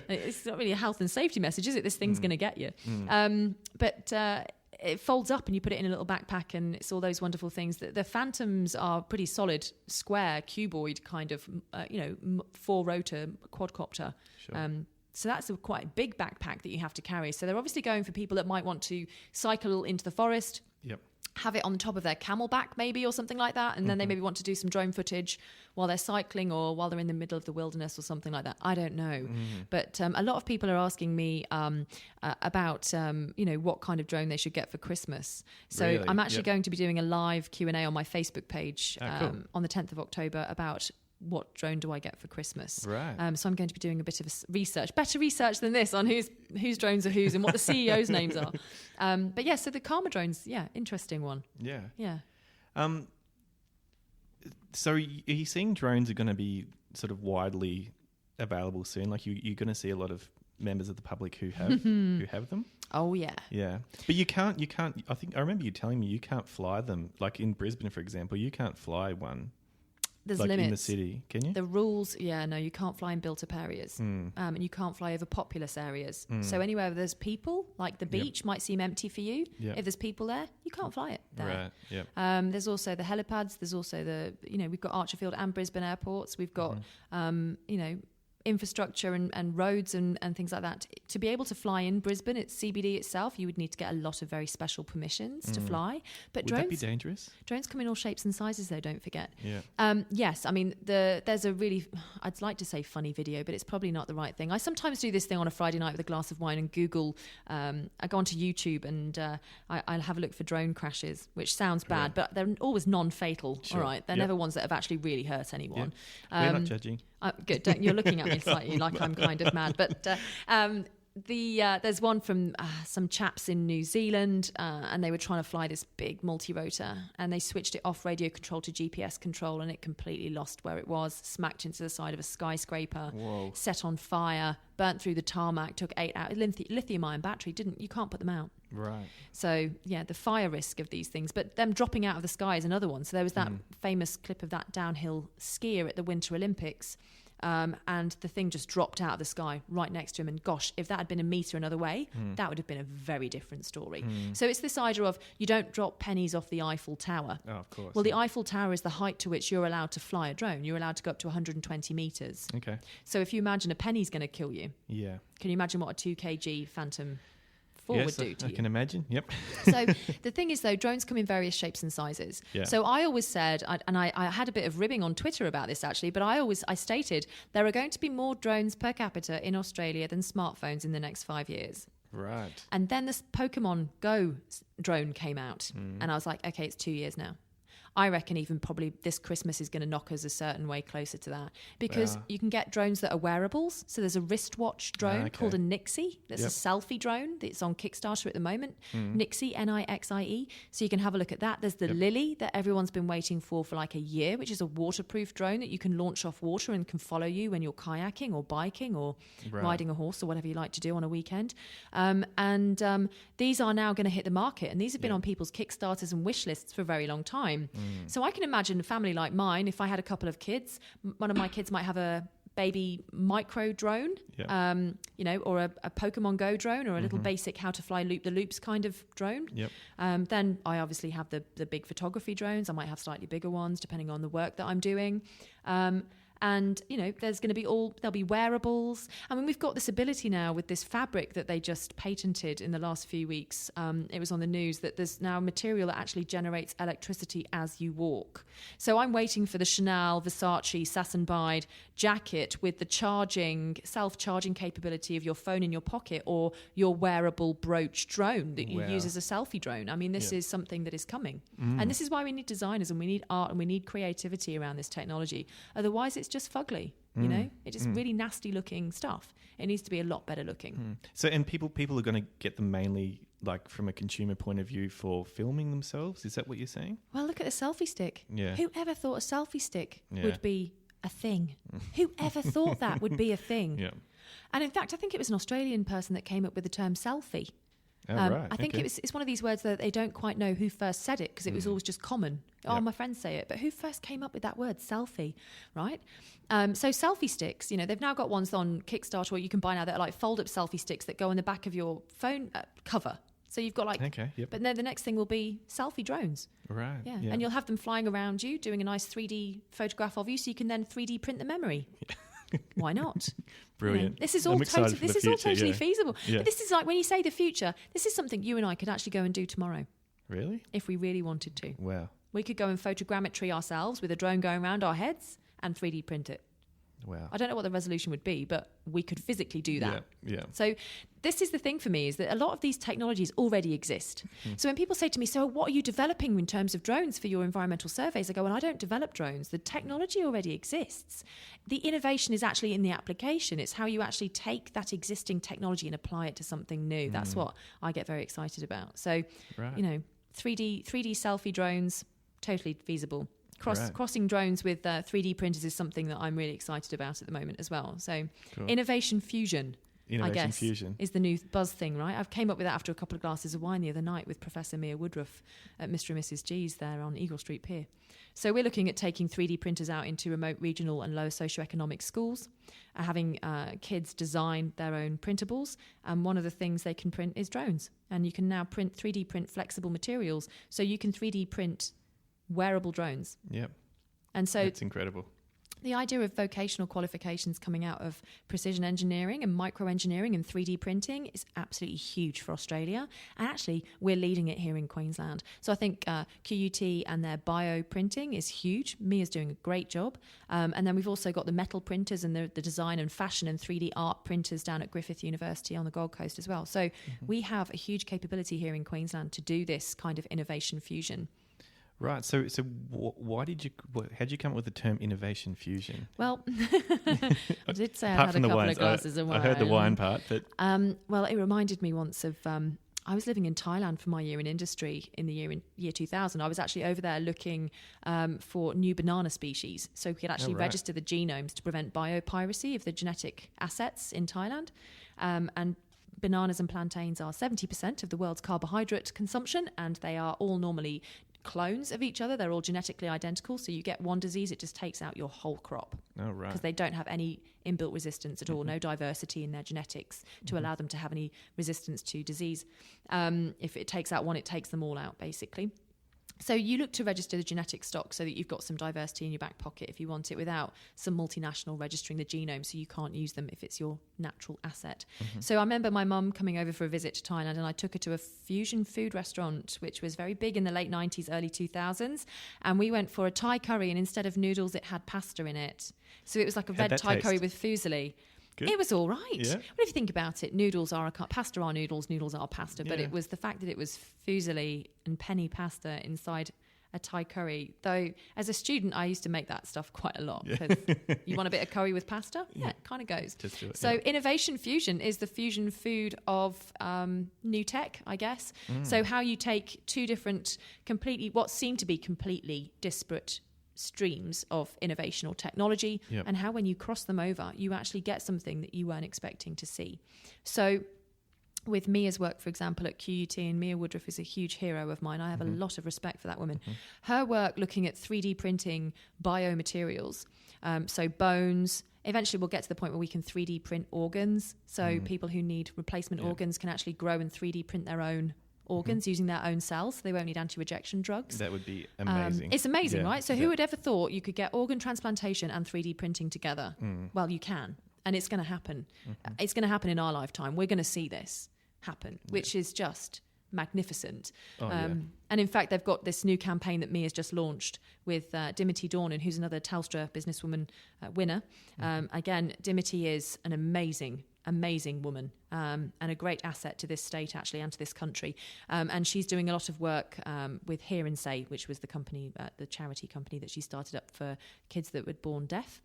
B: It's not really a health and safety message, is it? This thing's going to get you. But it folds up and you put it in a little backpack and it's all those wonderful things. The Phantoms are pretty solid, square, cuboid kind of, 4-rotor quadcopter. Sure. So that's quite a big backpack that you have to carry. So they're obviously going for people that might want to cycle into the forest.
A: Yep.
B: Have it on the top of their camelback maybe or something like that, and then they maybe want to do some drone footage while they're cycling or while they're in the middle of the wilderness or something like that. I don't know. But a lot of people are asking me about what kind of drone they should get for Christmas. So
A: really?
B: I'm actually going to be doing a live Q&A on my Facebook page
A: cool.
B: on the 10th of October about what drone do I get for Christmas?
A: Right.
B: So I'm going to be doing a bit of better research than this on whose drones are whose and what the CEOs' names are. But yeah, so the Karma drones, interesting one.
A: Yeah.
B: Yeah.
A: So are you seeing drones are going to be sort of widely available soon? Like you're going to see a lot of members of the public who have them.
B: Oh yeah.
A: Yeah. But you can't, I think I remember you telling me you can't fly them. Like in Brisbane, for example, you can't fly one.
B: There's
A: like
B: limits.
A: In the city, can you?
B: The rules, no, you can't fly in built-up areas, and you can't fly over populous areas. So anywhere where there's people, like the beach, might seem empty for you. If there's people there, you can't fly it there.
A: Right. Yeah.
B: There's also the helipads. There's also we've got Archerfield and Brisbane airports. We've got, infrastructure and roads and things like that. To be able to fly in Brisbane, it's CBD itself, you would need to get a lot of very special permissions to fly. But
A: would that be dangerous?
B: Drones come in all shapes and sizes, though, don't forget.
A: Yeah.
B: Yes, I mean, there's a really, I'd like to say funny video, but it's probably not the right thing. I sometimes do this thing on a Friday night with a glass of wine and Google, I go onto YouTube and I'll have a look for drone crashes, which sounds bad, but they're always non-fatal, all right? They're never ones that have actually really hurt anyone.
A: We're not judging.
B: Good. You're looking at me slightly like I'm kind of mad, but there's one from some chaps in New Zealand, and they were trying to fly this big multi-rotor, and they switched it off radio control to GPS control, and it completely lost where it was, smacked into the side of a skyscraper, set on fire, burnt through the tarmac, took 8 hours. Lithium-ion battery, you can't put them out.
A: Right.
B: So, the fire risk of these things. But them dropping out of the sky is another one. So there was that famous clip of that downhill skier at the Winter Olympics, and the thing just dropped out of the sky right next to him. And gosh, if that had been a metre another way, that would have been a very different story. So it's this idea of you don't drop pennies off the Eiffel Tower.
A: Oh, of course.
B: Well, the Eiffel Tower is the height to which you're allowed to fly a drone. You're allowed to go up to 120 metres.
A: Okay.
B: So if you imagine a penny's going to kill you, can you imagine what a 2 kg Phantom 4 would do to you?
A: I can imagine. Yep.
B: So the thing is, though, drones come in various shapes and sizes.
A: Yeah.
B: So I always said, I had a bit of ribbing on Twitter about this actually, but I stated there are going to be more drones per capita in Australia than smartphones in the next 5 years.
A: Right.
B: And then this Pokemon Go drone came out, and I was like, okay, it's 2 years now. I reckon even probably this Christmas is going to knock us a certain way closer to that, because you can get drones that are wearables. So there's a wristwatch drone called a Nixie. That's a selfie drone. It's on Kickstarter at the moment. Nixie, Nixie. So you can have a look at that. There's the Lily that everyone's been waiting for like a year, which is a waterproof drone that you can launch off water and can follow you when you're kayaking or biking or riding a horse or whatever you like to do on a weekend. These are now going to hit the market, and these have been on people's Kickstarters and wish lists for a very long time. So I can imagine a family like mine, if I had a couple of kids, one of my kids might have a baby micro drone, or a Pokemon Go drone, or a little basic how to fly loop the loops kind of drone. Then I obviously have the big photography drones. I might have slightly bigger ones depending on the work that I'm doing. And, there's going to be there'll be wearables. I mean, we've got this ability now with this fabric that they just patented in the last few weeks. It was on the news that there's now material that actually generates electricity as you walk. So I'm waiting for the Chanel, Versace, Sass & Bide jacket with the self-charging capability of your phone in your pocket, or your wearable brooch drone that you use as a selfie drone. I mean, this is something that is coming. And this is why we need designers, and we need art, and we need creativity around this technology. Otherwise, it's just fugly, it's just really nasty looking stuff. It needs to be a lot better looking.
A: So, and people are going to get them mainly like from a consumer point of view for filming themselves. Is that what you're saying?
B: Well, look at the selfie stick.
A: Yeah.
B: Whoever thought a selfie stick would be a thing? Whoever thought that would be a thing? Yeah. And in fact, I think it was an Australian person that came up with the term selfie.
A: Right.
B: I think it's one of these words that they don't quite know who first said it, because it was always just common. Oh, my friends say it. But who first came up with that word, selfie, right? So selfie sticks, they've now got ones on Kickstarter where you can buy now that are like fold-up selfie sticks that go on the back of your phone cover. So you've got but then the next thing will be selfie drones.
A: Right.
B: Yeah. And you'll have them flying around you, doing a nice 3D photograph of you, so you can then 3D print the memory. Why not?
A: Brilliant.
B: This is all totally feasible. Yeah. But this is like, when you say the future, this is something you and I could actually go and do tomorrow.
A: Really?
B: If we really wanted to.
A: Wow.
B: We could go and photogrammetry ourselves with a drone going around our heads and 3D print it.
A: Wow.
B: I don't know what the resolution would be, but we could physically do that.
A: Yeah.
B: So this is the thing for me, is that a lot of these technologies already exist. So when people say to me, so what are you developing in terms of drones for your environmental surveys? I go, well, I don't develop drones. The technology already exists. The innovation is actually in the application. It's how you actually take that existing technology and apply it to something new. That's what I get very excited about. So, 3D selfie drones, totally feasible. Crossing drones with 3D printers is something that I'm really excited about at the moment as well. So
A: Cool.
B: Innovation fusion, I guess,
A: fusion
B: is the new buzz thing, right? I've came up with that after a couple of glasses of wine the other night with Professor Mia Woodruff at Mr. and Mrs. G's there on Eagle Street Pier. So we're looking at taking 3D printers out into remote, regional and lower socioeconomic schools, having kids design their own printables. And one of the things they can print is drones. And you can now 3D print flexible materials. So you can 3D print wearable drones.
A: Yep.
B: And so
A: that's incredible.
B: The idea of vocational qualifications coming out of precision engineering and microengineering and 3D printing is absolutely huge for Australia. And actually, we're leading it here in Queensland. So I think QUT and their bio printing is huge. Mia's doing a great job. And then we've also got the metal printers and the design and fashion and 3D art printers down at Griffith University on the Gold Coast as well. So we have a huge capability here in Queensland to do this kind of innovation fusion.
A: Right. So why did you? How did you come up with the term innovation fusion?
B: Well, I did say I had a couple of glasses of wine.
A: I heard the wine part, but
B: well, it reminded me once of. I was living in Thailand for my year in industry in the year 2000. I was actually over there looking for new banana species, so we could actually register the genomes to prevent biopiracy of the genetic assets in Thailand, and. Bananas and plantains are 70% of the world's carbohydrate consumption, and they are all normally clones of each other. They're all genetically identical. So you get one disease, it just takes out your whole crop.
A: Oh, right.
B: Because they don't have any inbuilt resistance at all, no diversity in their genetics to allow them to have any resistance to disease. If it takes out one, it takes them all out, basically. So you look to register the genetic stock so that you've got some diversity in your back pocket if you want it, without some multinational registering the genome, so you can't use them if it's your natural asset. So I remember my mum coming over for a visit to Thailand, and I took her to a fusion food restaurant, which was very big in the late 90s, early 2000s. And we went for a Thai curry, and instead of noodles, it had pasta in it. So it was like a red Thai curry with fusilli. Good. It was all right. Yeah. Well, if you think about it, pasta are noodles are pasta. But it was the fact that it was fusilli and penny pasta inside a Thai curry. Though, as a student, I used to make that stuff quite a lot. Because you want a bit of curry with pasta? Yeah, it kind of goes.
A: Just do it,
B: so innovation fusion is the fusion food of new tech, I guess. So how you take two different, what seem to be completely disparate streams of innovation or technology, and how when you cross them over, you actually get something that you weren't expecting to see. So with Mia's work, for example, at QUT, and Mia Woodruff is a huge hero of mine. I have a lot of respect for that woman. Her work looking at 3D printing biomaterials, so bones. Eventually we'll get to the point where we can 3D print organs. So people who need replacement organs can actually grow and 3D print their own organs using their own cells, so they won't need anti-rejection drugs.
A: That would be amazing.
B: It's amazing, right? So who would ever thought you could get organ transplantation and 3D printing together? Well, you can, and it's going to happen. It's going to happen in our lifetime. We're going to see this happen, which is just magnificent. And in fact, they've got this new campaign that Mia's just launched with Dimity Dornan, who's another Telstra businesswoman winner. Again, Dimity is an amazing woman, and a great asset to this state, actually, and to this country. And she's doing a lot of work with Hear and Say, which was the company, the charity company that she started up for kids that were born deaf.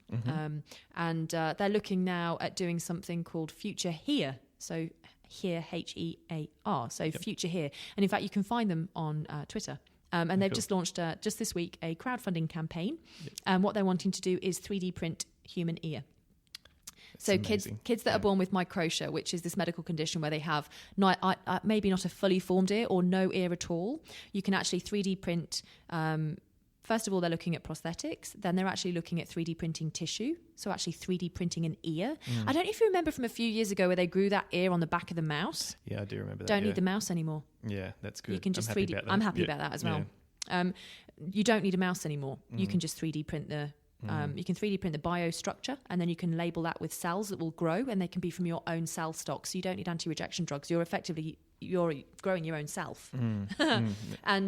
B: And they're looking now at doing something called Future Hear. So Hear, H-E-A-R. So Future Hear. And in fact, you can find them on Twitter. And they've just launched, just this week, a crowdfunding campaign. And what they're wanting to do is 3D print human ear. So kids that are born with microtia, which is this medical condition where they have maybe not a fully formed ear or no ear at all, you can actually 3D print. First of all, they're looking at prosthetics. Then they're actually looking at 3D printing tissue. So actually 3D printing an ear. I don't know if you remember from a few years ago where they grew that ear on the back of the mouse.
A: Yeah, I do remember that.
B: Don't need the mouse anymore.
A: Yeah, that's good.
B: You can just 3D. I'm happy about that as well. You don't need a mouse anymore. You can just 3D print you can 3D print the biostructure, and then you can label that with cells that will grow, and they can be from your own cell stock. So you don't need anti-rejection drugs. You're growing your own self. And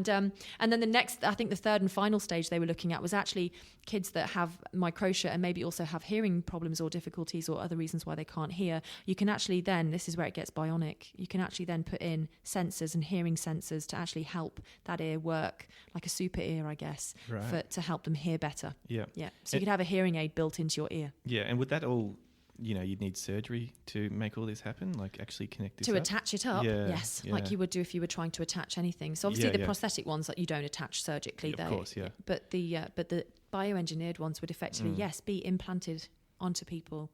B: then the next, I think the third and final stage they were looking at was actually kids that have microtia and maybe also have hearing problems or difficulties or other reasons why they can't hear. You can actually then, this is where it gets bionic, you can actually then put in sensors and hearing sensors to actually help that ear work like a super ear, I guess, to help them hear better. Yeah. So you could have a hearing aid built into your ear.
A: Yeah, and would that all you'd need surgery to make all this happen, like actually connect this
B: to
A: up?
B: attach it up.
A: Yeah,
B: Yes,
A: yeah.
B: like you would do if you were trying to attach anything. So obviously
A: Yeah,
B: prosthetic ones that you don't attach surgically,
A: of course, yeah.
B: But the bioengineered ones would effectively be implanted onto people.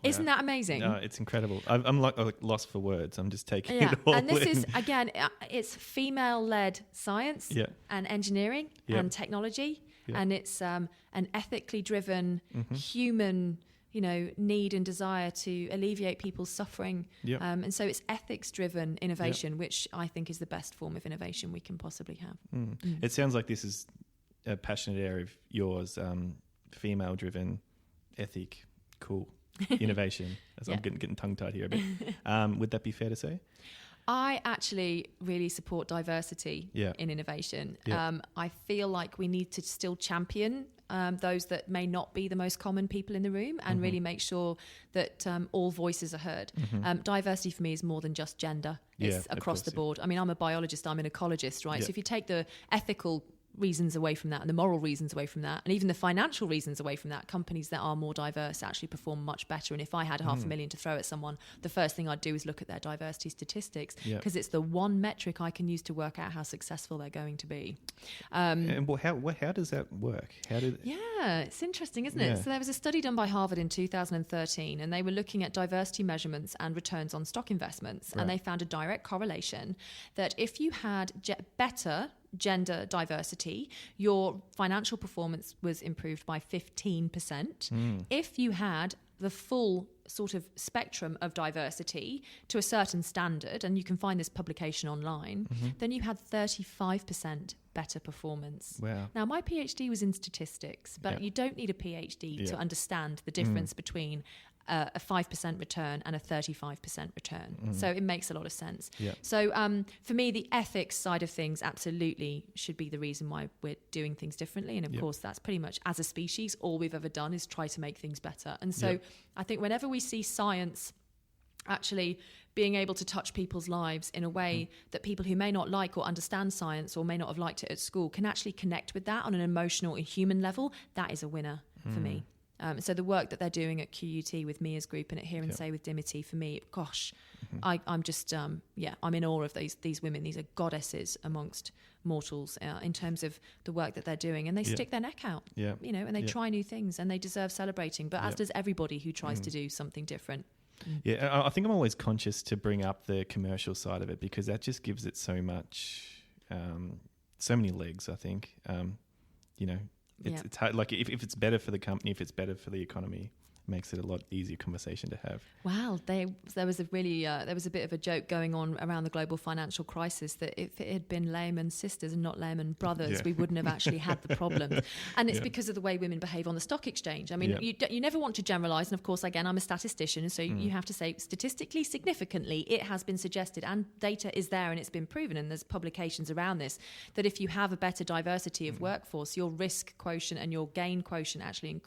B: Wow. Isn't that amazing?
A: No, it's incredible. I'm like lost for words. I'm just taking it all
B: and this
A: in.
B: is, again, it's female-led science and engineering and technology, and it's an ethically driven human need and desire to alleviate people's suffering. And so it's ethics-driven innovation, which I think is the best form of innovation we can possibly have.
A: It sounds like this is a passionate area of yours, female-driven, ethic, cool innovation. As I'm getting tongue-tied here a bit. Would that be fair to say?
B: I actually really support diversity in innovation. I feel like we need to still champion those that may not be the most common people in the room and really make sure that all voices are heard. Diversity for me is more than just gender. It's across the board. I mean, I'm a biologist, I'm an ecologist, right? So if you take the ethical reasons away from that and the moral reasons away from that and even the financial reasons away from that, companies that are more diverse actually perform much better. And if I had $500,000 to throw at someone, the first thing I'd do is look at their diversity statistics because it's the one metric I can use to work out how successful they're going to be.
A: And how does that work?
B: It's interesting, isn't it? So there was a study done by Harvard in 2013 and they were looking at diversity measurements and returns on stock investments, and they found a direct correlation that if you had better gender diversity, your financial performance was improved by 15%. If you had the full sort of spectrum of diversity to a certain standard, and you can find this publication online, then you had 35% better performance.
A: Wow.
B: Now, my PhD was in statistics, but you don't need a PhD to understand the difference between a 5% return and a 35% return. So it makes a lot of sense. So for me, the ethics side of things absolutely should be the reason why we're doing things differently. And of course, that's pretty much, as a species, all we've ever done is try to make things better. And so I think whenever we see science actually being able to touch people's lives in a way that people who may not like or understand science or may not have liked it at school can actually connect with that on an emotional and human level, that is a winner for me. So the work that they're doing at QUT with Mia's group and at Hear and Say with Dimity, for me, gosh, I'm just, I'm in awe of these women. These are goddesses amongst mortals in terms of the work that they're doing. And they stick their neck out, and they try new things and they deserve celebrating. But as does everybody who tries to do something different.
A: Yeah, I think I'm always conscious to bring up the commercial side of it because that just gives it so much, so many legs, I think, It's hard, like if it's better for the company, if it's better for the economy, it makes it a lot easier conversation to have.
B: Wow, there was a bit of a joke going on around the global financial crisis that if it had been Lehman sisters and not Lehman brothers, we wouldn't have actually had the problem. And it's because of the way women behave on the stock exchange. I mean, you never want to generalise. And of course, again, I'm a statistician, so you have to say statistically significantly, it has been suggested and data is there and it's been proven, and there's publications around this, that if you have a better diversity of workforce, your risk quotient and your gain quotient actually,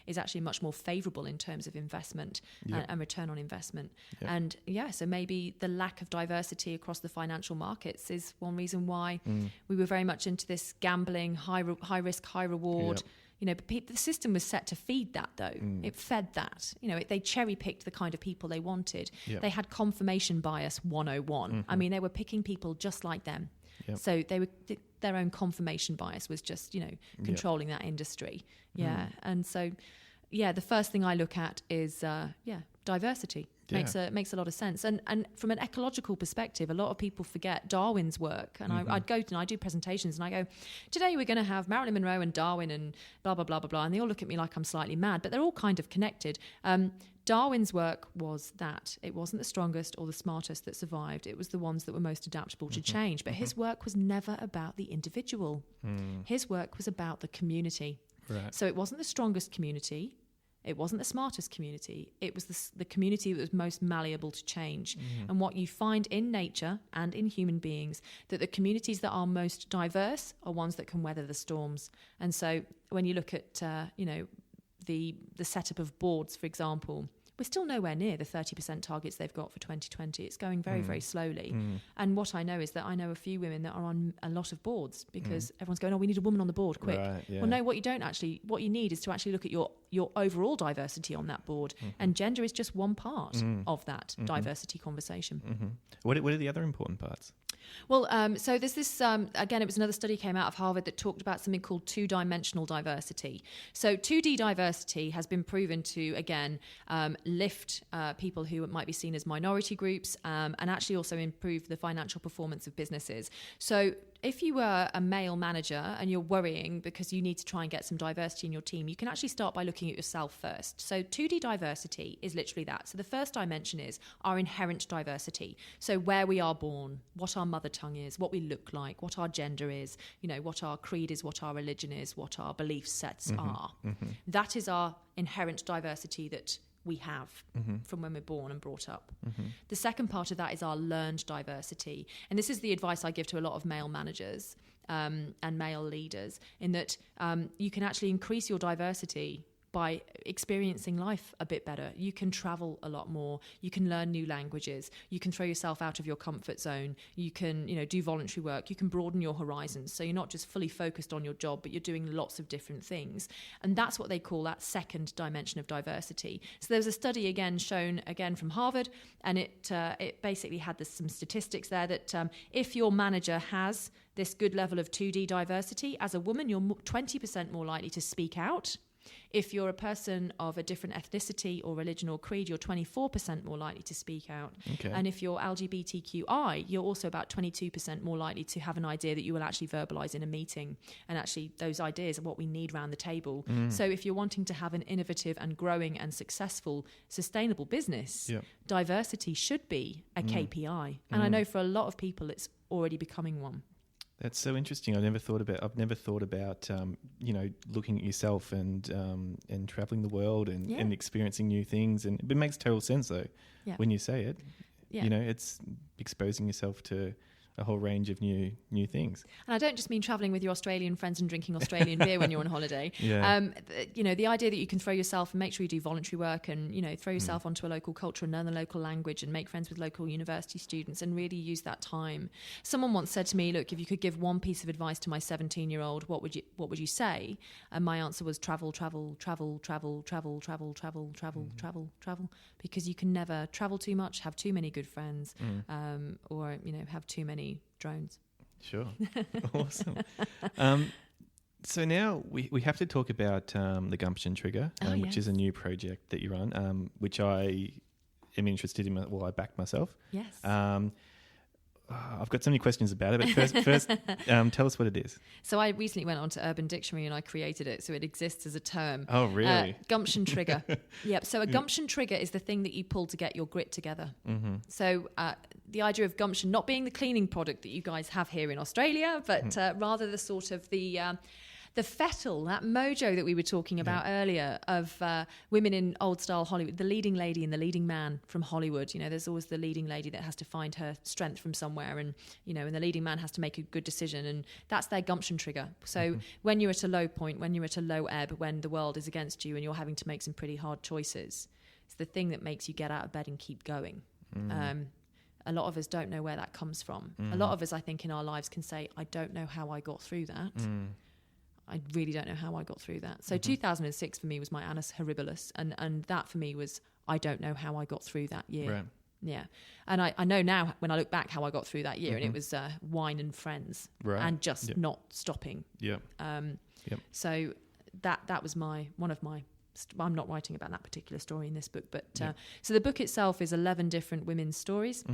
B: is actually much more favourable in terms of investment and return on investment. And so maybe the lack of diversity across the financial markets is one reason why we were very much into this gambling, high risk, high reward. But the system was set to feed that, though. It fed that. They cherry-picked the kind of people they wanted. They had confirmation bias 101. I mean, they were picking people just like them. So their own confirmation bias was just, controlling that industry. And so, the first thing I look at is, diversity. Makes a lot of sense. And from an ecological perspective, a lot of people forget Darwin's work. And I'd go and I do presentations and I go, today we're going to have Marilyn Monroe and Darwin and blah, blah, blah, blah, blah. And they all look at me like I'm slightly mad, but they're all kind of connected. Darwin's work was that it wasn't the strongest or the smartest that survived. It was the ones that were most adaptable to change. But his work was never about the individual. His work was about the community.
A: Right.
B: So it wasn't the strongest community. It wasn't the smartest community. It was the community that was most malleable to change. And what you find in nature and in human beings, that the communities that are most diverse are ones that can weather the storms. And so when you look at, the setup of boards, for example, we're still nowhere near the 30% targets they've got for 2020. It's going very, very slowly. And what I know is that I know a few women that are on a lot of boards because everyone's going, oh, we need a woman on the board, quick.
A: Right, yeah.
B: Well, no, what you need is to actually look at your overall diversity on that board. And gender is just one part of that diversity conversation.
A: What are the other important parts?
B: Well, so there's this, again, it was another study came out of Harvard that talked about something called two-dimensional diversity. So 2D diversity has been proven to, again, lift people who might be seen as minority groups and actually also improve the financial performance of businesses. So if you were a male manager and you're worrying because you need to try and get some diversity in your team, you can actually start by looking at yourself first. So 2D diversity is literally that. So the first dimension is our inherent diversity. So where we are born, what our mother tongue is, what we look like, what our gender is, what our creed is, what our religion is, what our belief sets are. That is our inherent diversity that we have from when we're born and brought up. The second part of that is our learned diversity. And this is the advice I give to a lot of male managers and male leaders, in that you can actually increase your diversity by experiencing life a bit better. You can travel a lot more. You can learn new languages. You can throw yourself out of your comfort zone. You can, do voluntary work. You can broaden your horizons. So you're not just fully focused on your job, but you're doing lots of different things. And that's what they call that second dimension of diversity. So there was a study shown from Harvard, and it basically had some statistics there that if your manager has this good level of 2D diversity, as a woman, you're 20% more likely to speak out. If you're a person of a different ethnicity or religion or creed, you're 24% more likely to speak out.
A: Okay.
B: And if you're LGBTQI, you're also about 22% more likely to have an idea that you will actually verbalise in a meeting. And actually, those ideas are what we need around the table. So if you're wanting to have an innovative and growing and successful, sustainable business, diversity should be a KPI. And I know for a lot of people, it's already becoming one.
A: That's so interesting. I've never thought about looking at yourself and traveling the world and experiencing new things. And it makes total sense though when you say it. Yeah. It's exposing yourself to a whole range of new things.
B: And I don't just mean travelling with your Australian friends and drinking Australian beer when you're on holiday. The idea that you can throw yourself and make sure you do voluntary work and, throw yourself onto a local culture and learn the local language and make friends with local university students and really use that time. Someone once said to me, look, if you could give one piece of advice to my 17-year-old, what would you say? And my answer was travel, travel, travel, travel, travel, travel, travel, travel, travel, travel, because you can never travel too much, have too many good friends, or, have too many drones.
A: Sure. Awesome. So now we have to talk about the Gumption Trigger, which is a new project that you're on, which I am interested in. I backed myself.
B: Yes.
A: I've got so many questions about it, but first tell us what it is.
B: So I recently went onto Urban Dictionary and I created it, so it exists as a term.
A: Oh, really?
B: Gumption trigger. Yep. So a gumption trigger is the thing that you pull to get your grit together. So the idea of gumption not being the cleaning product that you guys have here in Australia, but rather the sort of the fettle, that mojo that we were talking about earlier of women in old style Hollywood, the leading lady and the leading man from Hollywood. There's always the leading lady that has to find her strength from somewhere, and and the leading man has to make a good decision, and that's their gumption trigger. So when you're at a low point, when you're at a low ebb, when the world is against you and you're having to make some pretty hard choices, it's the thing that makes you get out of bed and keep going. A lot of us don't know where that comes from. A lot of us, I think, in our lives can say, I don't know how I got through that. I really don't know how I got through that. So 2006 for me was my annus horribilis. And that for me was, I don't know how I got through that year.
A: Right.
B: Yeah. And I know now when I look back how I got through that year, and it was wine and friends and just not stopping.
A: Yeah.
B: So that was one of my, I'm not writing about that particular story in this book, but so the book itself is 11 different women's stories.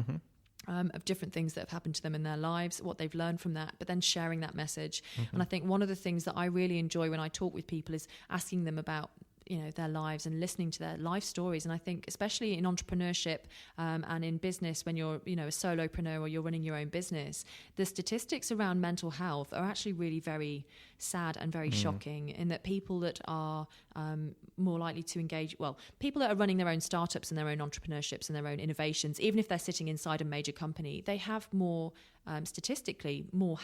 B: Of different things that have happened to them in their lives, what they've learned from that, but then sharing that message. And I think one of the things that I really enjoy when I talk with people is asking them about their lives and listening to their life stories. And I think especially in entrepreneurship and in business, when you're a solopreneur or you're running your own business, the statistics around mental health are actually really very sad and very shocking, in that people that are more likely to engage, people that are running their own startups and their own entrepreneurships and their own innovations, even if they're sitting inside a major company, they have more, statistically, more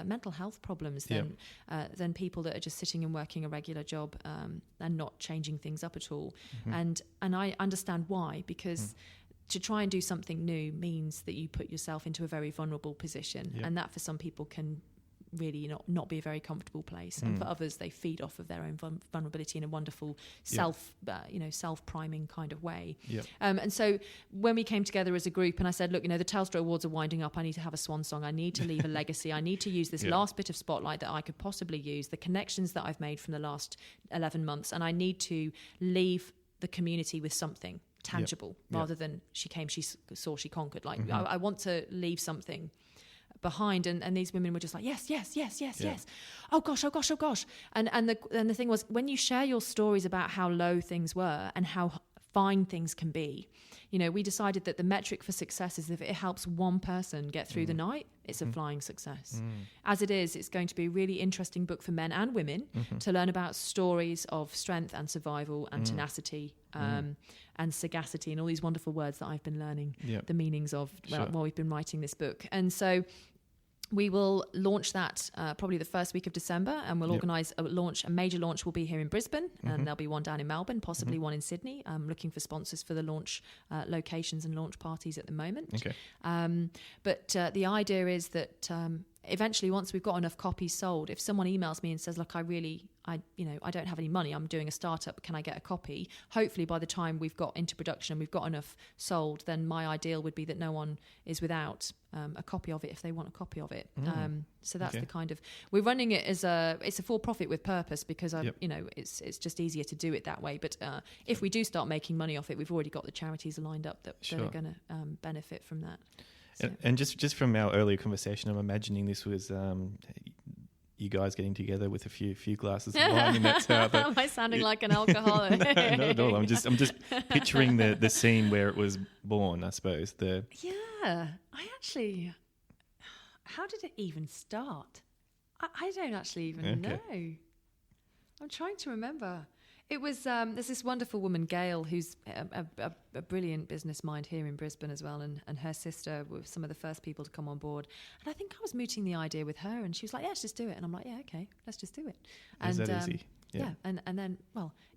B: mental health problems than people that are just sitting and working a regular job and not changing things up at all. And I understand why, because to try and do something new means that you put yourself into a very vulnerable position, and that for some people can really not be a very comfortable place, and for others they feed off of their own vulnerability in a wonderful self-priming kind of way. And so when we came together as a group, and I said, look, the Telstra Awards are winding up, I need to have a swan song, I need to leave a legacy, I need to use this last bit of spotlight that I could possibly use, the connections that I've made from the last 11 months, and I need to leave the community with something tangible rather than she came, she saw, she conquered. I want to leave something behind, and these women were just like, yes. Oh gosh. And the thing was, when you share your stories about how low things were and how fine things can be, we decided that the metric for success is if it helps one person get through the night, it's a flying success. As it is, it's going to be a really interesting book for men and women to learn about stories of strength and survival and tenacity and sagacity and all these wonderful words that I've been learning the meanings of while we've been writing this book. And so we will launch that probably the first week of December, and we'll organise a major launch will be here in Brisbane, and there'll be one down in Melbourne, possibly one in Sydney. I'm looking for sponsors for the launch locations and launch parties at the moment.
A: Okay.
B: But the idea is that eventually, once we've got enough copies sold, if someone emails me and says, look, I don't have any money, I'm doing a startup, can I get a copy? Hopefully by the time we've got into production and we've got enough sold, then my ideal would be that no one is without a copy of it if they want a copy of it. So that's the kind of, we're running it as it's a for-profit with purpose, because it's just easier to do it that way. But if we do start making money off it, we've already got the charities lined up that are going to benefit from that. So.
A: And just from our earlier conversation, I'm imagining this was you guys getting together with a few glasses of wine, and that's how.
B: Am I sounding like an alcoholic?
A: Not at all. I'm just picturing the scene where it was born, I suppose. How did it even start? I don't actually even know. I'm trying to remember. It was, there's this wonderful woman, Gail, who's a brilliant business mind here in Brisbane as well, and her sister were some of the first people to come on board. And I think I was mooting the idea with her, and she was like, yeah, let's just do it. And I'm like, yeah, okay, let's just do it. Is that easy?
B: Yeah. And then,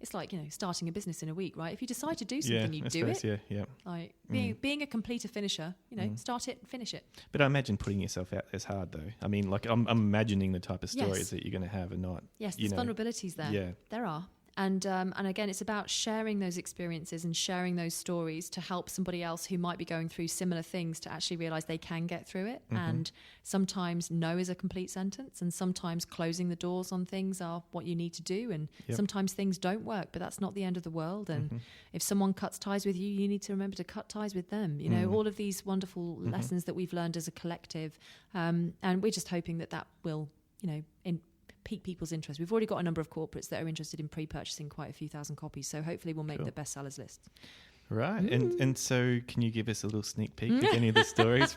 B: it's like, starting a business in a week, right? If you decide to do something, you do it.
A: Yeah.
B: Like being a completer finisher, start it, finish it.
A: But I imagine putting yourself out there is hard, though. I mean, like I'm imagining the type of stories that you're going to have and not.
B: Yes, there's vulnerabilities there.
A: Yeah.
B: There are. And again, it's about sharing those experiences and sharing those stories to help somebody else who might be going through similar things to actually realise they can get through it. And sometimes no is a complete sentence, and sometimes closing the doors on things are what you need to do. And sometimes things don't work, but that's not the end of the world. And if someone cuts ties with you, you need to remember to cut ties with them. All of these wonderful lessons that we've learned as a collective. And we're just hoping that will, pique people's interest. We've already got a number of corporates that are interested in pre-purchasing quite a few thousand copies, so hopefully we'll make the bestsellers list.
A: Right. And so can you give us a little sneak peek of any of the stories?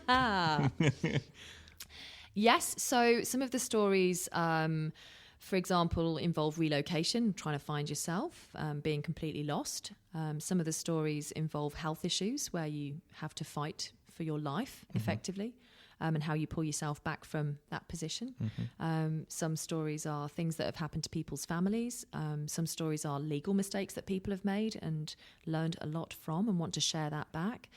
B: Yes, so some of the stories, for example, involve relocation, trying to find yourself, being completely lost. Some of the stories involve health issues where you have to fight for your life effectively. And how you pull yourself back from that position. Some stories are things that have happened to people's families. Some stories are legal mistakes that people have made and learned a lot from and want to share that back.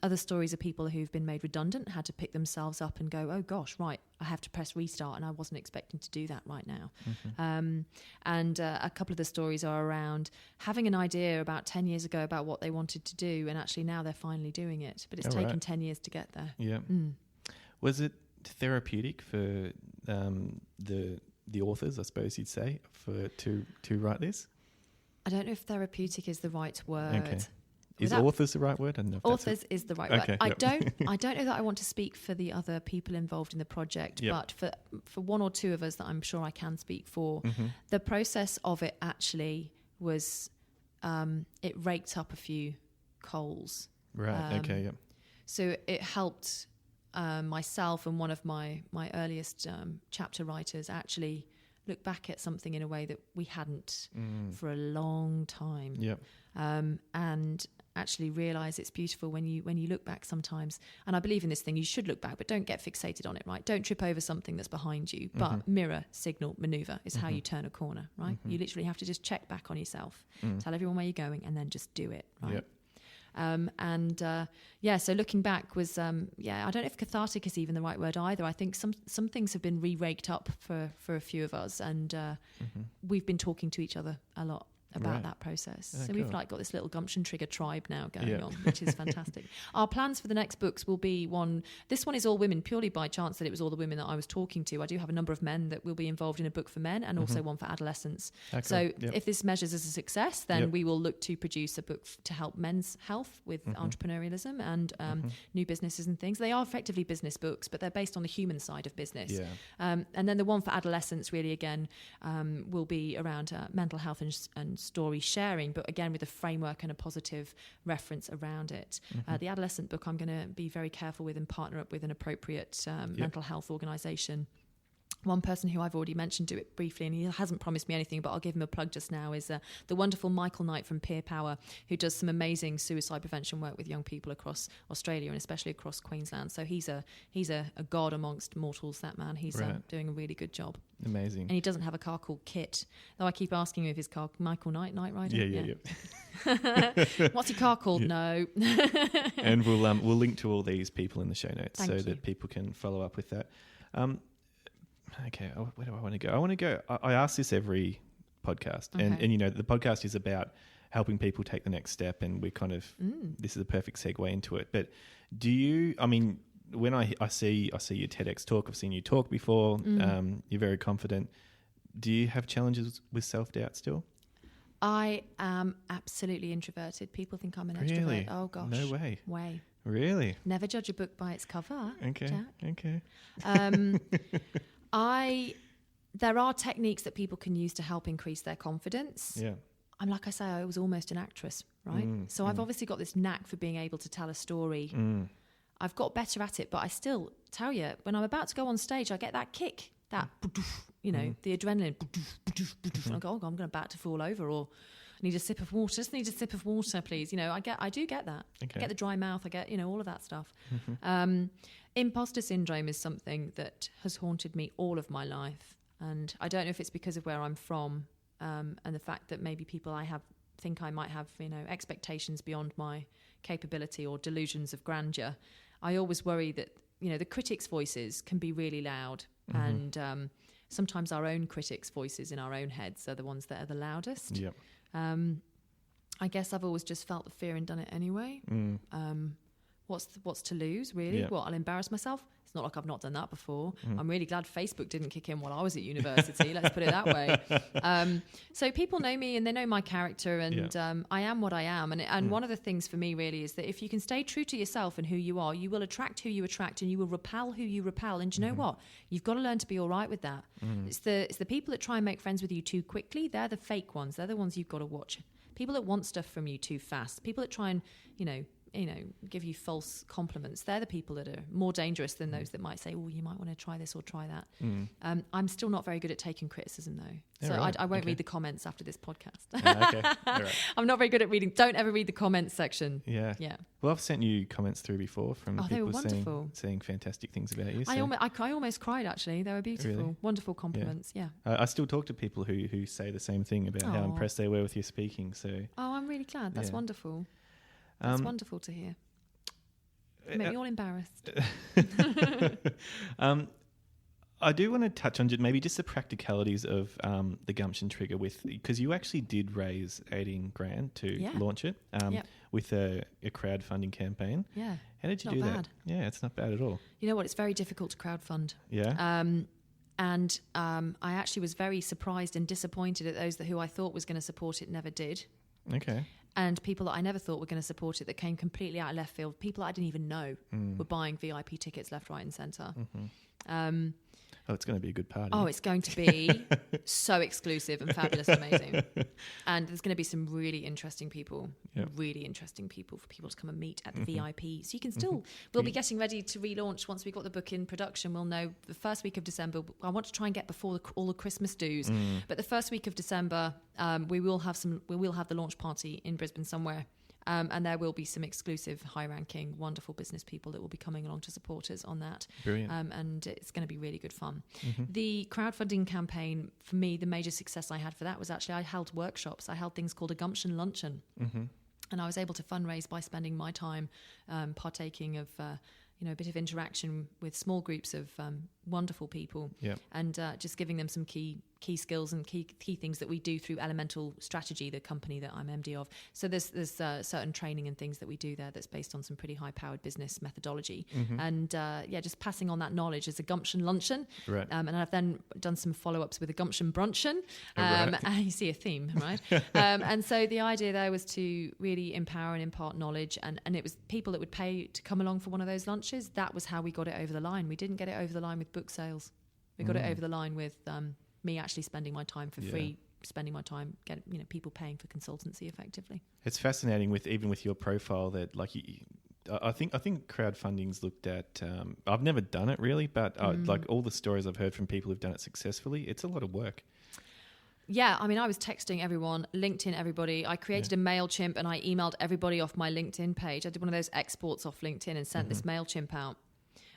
B: Other stories are people who've been made redundant, had to pick themselves up and go, oh gosh, right, I have to press restart, and I wasn't expecting to do that right now. And a couple of the stories are around having an idea about 10 years ago about what they wanted to do, and actually now they're finally doing it, but it's taken 10 years to get there.
A: Yeah. Was it therapeutic for the authors, I suppose you'd say, to write this?
B: I don't know if therapeutic is the right word.
A: Okay. Is authors the right word? I don't know if
B: authors is the right word. I don't know that I want to speak for the other people involved in the project, but for one or two of us that I'm sure I can speak for, the process of it actually was it raked up a few coals.
A: Right.
B: So it helped myself and one of my earliest chapter writers actually look back at something in a way that we hadn't for a long time.
A: Yep.
B: And actually realize it's beautiful when you look back sometimes. And I believe in this thing, you should look back, but don't get fixated on it, right? Don't trip over something that's behind you, but mirror, signal, maneuver is how you turn a corner, right? You literally have to just check back on yourself, tell everyone where you're going, and then just do it, right? Yep. So looking back was, I don't know if cathartic is even the right word either. I think some things have been re-raked up for a few of us, and we've been talking to each other a lot about that process. So we've got this little gumption trigger tribe now going on, which is fantastic. Our plans for the next books will be this one is all women purely by chance that it was all the women that I was talking to. I do have a number of men that will be involved in a book for men and also one for adolescents. So if this measures as a success, then we will look to produce a book to help men's health with entrepreneurialism and new businesses and things. They are effectively business books, but they're based on the human side of business. And then the one for adolescents really again will be around mental health and story sharing, but again with a framework and a positive reference around it. The adolescent book I'm going to be very careful with and partner up with an appropriate mental health organisation. One person who I've already mentioned do it briefly, and he hasn't promised me anything, but I'll give him a plug just now, is the wonderful Michael Knight from Peer Power, who does some amazing suicide prevention work with young people across Australia and especially across Queensland. So he's a god amongst mortals, that man. He's doing a really good job.
A: Amazing.
B: And he doesn't have a car called Kit, though I keep asking him if his car, Michael Knight, Night Rider?
A: Yeah. What's
B: your car called? No.
A: And we'll link to all these people in the show notes that people can follow up with that. Okay, where do I want to go? I ask this every podcast, and the podcast is about helping people take the next step, and we're kind of this is a perfect segue into it. But do you? I mean, when I see your TEDx talk, I've seen you talk before. You're very confident. Do you have challenges with self-doubt still?
B: I am absolutely introverted. People think I'm an
A: Really?
B: extrovert. Oh gosh,
A: No way.
B: Way.
A: Really?
B: Never judge a book by its cover.
A: Okay.
B: Jack.
A: Okay.
B: There are techniques that people can use to help increase their confidence.
A: Yeah.
B: Like I say, I was almost an actress, right? So I've obviously got this knack for being able to tell a story. I've got better at it, but I still tell you, when I'm about to go on stage, I get that kick, that, the adrenaline. And I go, I'm about to fall over, or I need a sip of water. Just need a sip of water, please. I do get that.
A: Okay.
B: I get the dry mouth. I get, all of that stuff. Imposter syndrome is something that has haunted me all of my life. And I don't know if it's because of where I'm from and the fact that maybe people think I might have, expectations beyond my capability or delusions of grandeur. I always worry that, the critics' voices can be really loud. And sometimes our own critics' voices in our own heads are the ones that are the loudest.
A: Yep.
B: I guess I've always just felt the fear and done it anyway. What's to lose, really?
A: Yep.
B: What, I'll embarrass myself? It's not like I've not done that before. I'm really glad Facebook didn't kick in while I was at university. Let's put it that way. So people know me and they know my character, and I am what I am. And one of the things for me really is that if you can stay true to yourself and who you are, you will attract who you attract, and you will repel who you repel. And do you know what? You've got to learn to be all right with that. It's the people that try and make friends with you too quickly. They're the fake ones. They're the ones you've got to watch. People that want stuff from you too fast. People that try and, give you false compliments. They're the people that are more dangerous than those that might say, oh, you might want to try this or try that. I'm still not very good at taking criticism, though. So I won't read the comments after this podcast.
A: Okay. All right.
B: I'm not very good at reading. Don't ever read the comments section.
A: Yeah. Well, I've sent you comments through before from people saying fantastic things about you. So.
B: I almost cried, actually. They were beautiful. Really? Wonderful compliments. Yeah.
A: I still talk to people who say the same thing about how impressed they were with your speaking. So.
B: Oh, I'm really glad. That's wonderful. That's wonderful to hear. You make me all embarrassed.
A: I do want to touch on maybe just the practicalities of the gumption trigger because you actually did raise $18,000 to launch it with a crowdfunding campaign.
B: Yeah.
A: How did you do that? Yeah, it's not bad at all.
B: You know what? It's very difficult to crowdfund.
A: Yeah.
B: And I actually was very surprised and disappointed at those who I thought was going to support it never did.
A: Okay.
B: And people that I never thought were going to support it that came completely out of left field, people that I didn't even know were buying VIP tickets left, right and centre.
A: It's going to be a good party.
B: Oh, it's going to be so exclusive and fabulous and amazing. And there's going to be some really interesting people for people to come and meet at the VIP. So you can still, we'll be getting ready to relaunch once we've got the book in production. We'll know the first week of December. I want to try and get before all the Christmas dues. But the first week of December, we will have the launch party in Brisbane somewhere. And there will be some exclusive, high-ranking, wonderful business people that will be coming along to support us on that.
A: Brilliant.
B: And it's going to be really good fun. The crowdfunding campaign, for me, the major success I had for that was actually I held workshops. I held things called a Gumption Luncheon. And I was able to fundraise by spending my time partaking of a bit of interaction with small groups of wonderful people, and just giving them some key skills and key things that we do through Elemental Strategy, the company that I'm MD of. So there's certain training and things that we do there that's based on some pretty high-powered business methodology, and just passing on that knowledge as a Gumption Luncheon.
A: Right.
B: And I've then done some follow-ups with a Gumption Brunchin. And you see a theme, right? And so the idea there was to really empower and impart knowledge, and it was people that would pay to come along for one of those lunches. That was how we got it over the line. We didn't get it over the line with book sales. We got it over the line with me actually spending my time for free, spending my time getting people paying for consultancy effectively.
A: It's fascinating with your profile that I think crowdfunding's looked at. I've never done it really, but like all the stories I've heard from people who've done it successfully, it's a lot of work.
B: Yeah, I mean, I was texting everyone, LinkedIn everybody. I created a MailChimp and I emailed everybody off my LinkedIn page. I did one of those exports off LinkedIn and sent this MailChimp out.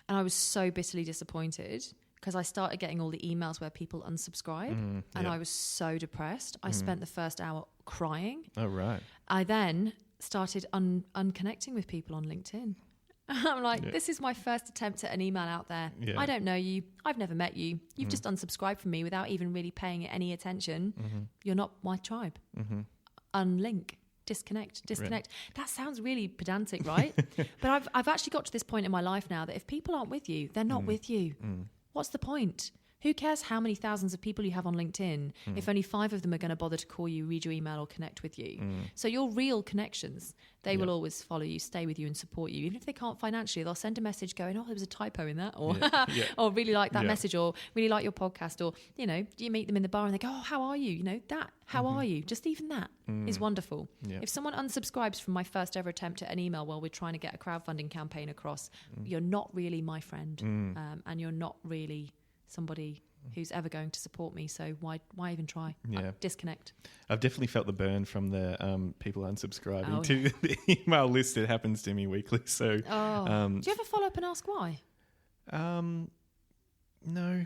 B: And I was so bitterly disappointed because I started getting all the emails where people unsubscribe, and I was so depressed. I spent the first hour crying.
A: Oh, right.
B: I then started unconnecting with people on LinkedIn. I'm like, this is my first attempt at an email out there. Yeah. I don't know you. I've never met you. You've just unsubscribed from me without even really paying it any attention. You're not my tribe. Unlink. Disconnect. Right. That sounds really pedantic, right? But I've actually got to this point in my life now that if people aren't with you, they're not with you. What's the point? Who cares how many thousands of people you have on LinkedIn if only 5 of them are going to bother to call you, read your email or connect with you? So your real connections, they will always follow you, stay with you and support you. Even if they can't financially, they'll send a message going, oh, there was a typo in that, or or really like that message, or really like your podcast, or, you meet them in the bar and they go, oh, how are you? How are you? Just even that is wonderful. Yeah. If someone unsubscribes from my first ever attempt at an email while we're trying to get a crowdfunding campaign across, you're not really my friend, and you're not really somebody who's ever going to support me, so why even try? Disconnect.
A: I've definitely felt the burn from the people unsubscribing to the email list. It happens to me weekly. So, do
B: you ever follow up and ask why?
A: No,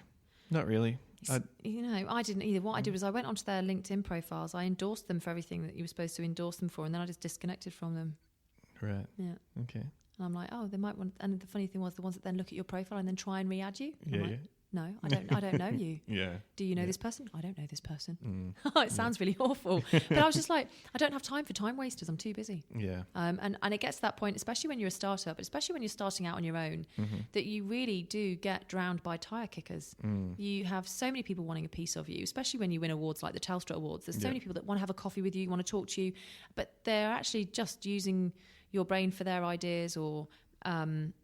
A: not really.
B: I didn't either. What I did was I went onto their LinkedIn profiles. I endorsed them for everything that you were supposed to endorse them for, and then I just disconnected from them.
A: Right.
B: Yeah.
A: Okay.
B: And I'm like, they might want. And the funny thing was, the ones that then look at your profile and then try and re-add you. No, I don't know you. Do you know this person? I don't know this person. It sounds really awful. But I was just like, I don't have time for time wasters. I'm too busy.
A: Yeah.
B: And it gets to that point, especially when you're a startup, especially when you're starting out on your own, that you really do get drowned by tire kickers. You have so many people wanting a piece of you, especially when you win awards like the Telstra Awards. There's so many people that want to have a coffee with you, want to talk to you, but they're actually just using your brain for their ideas, or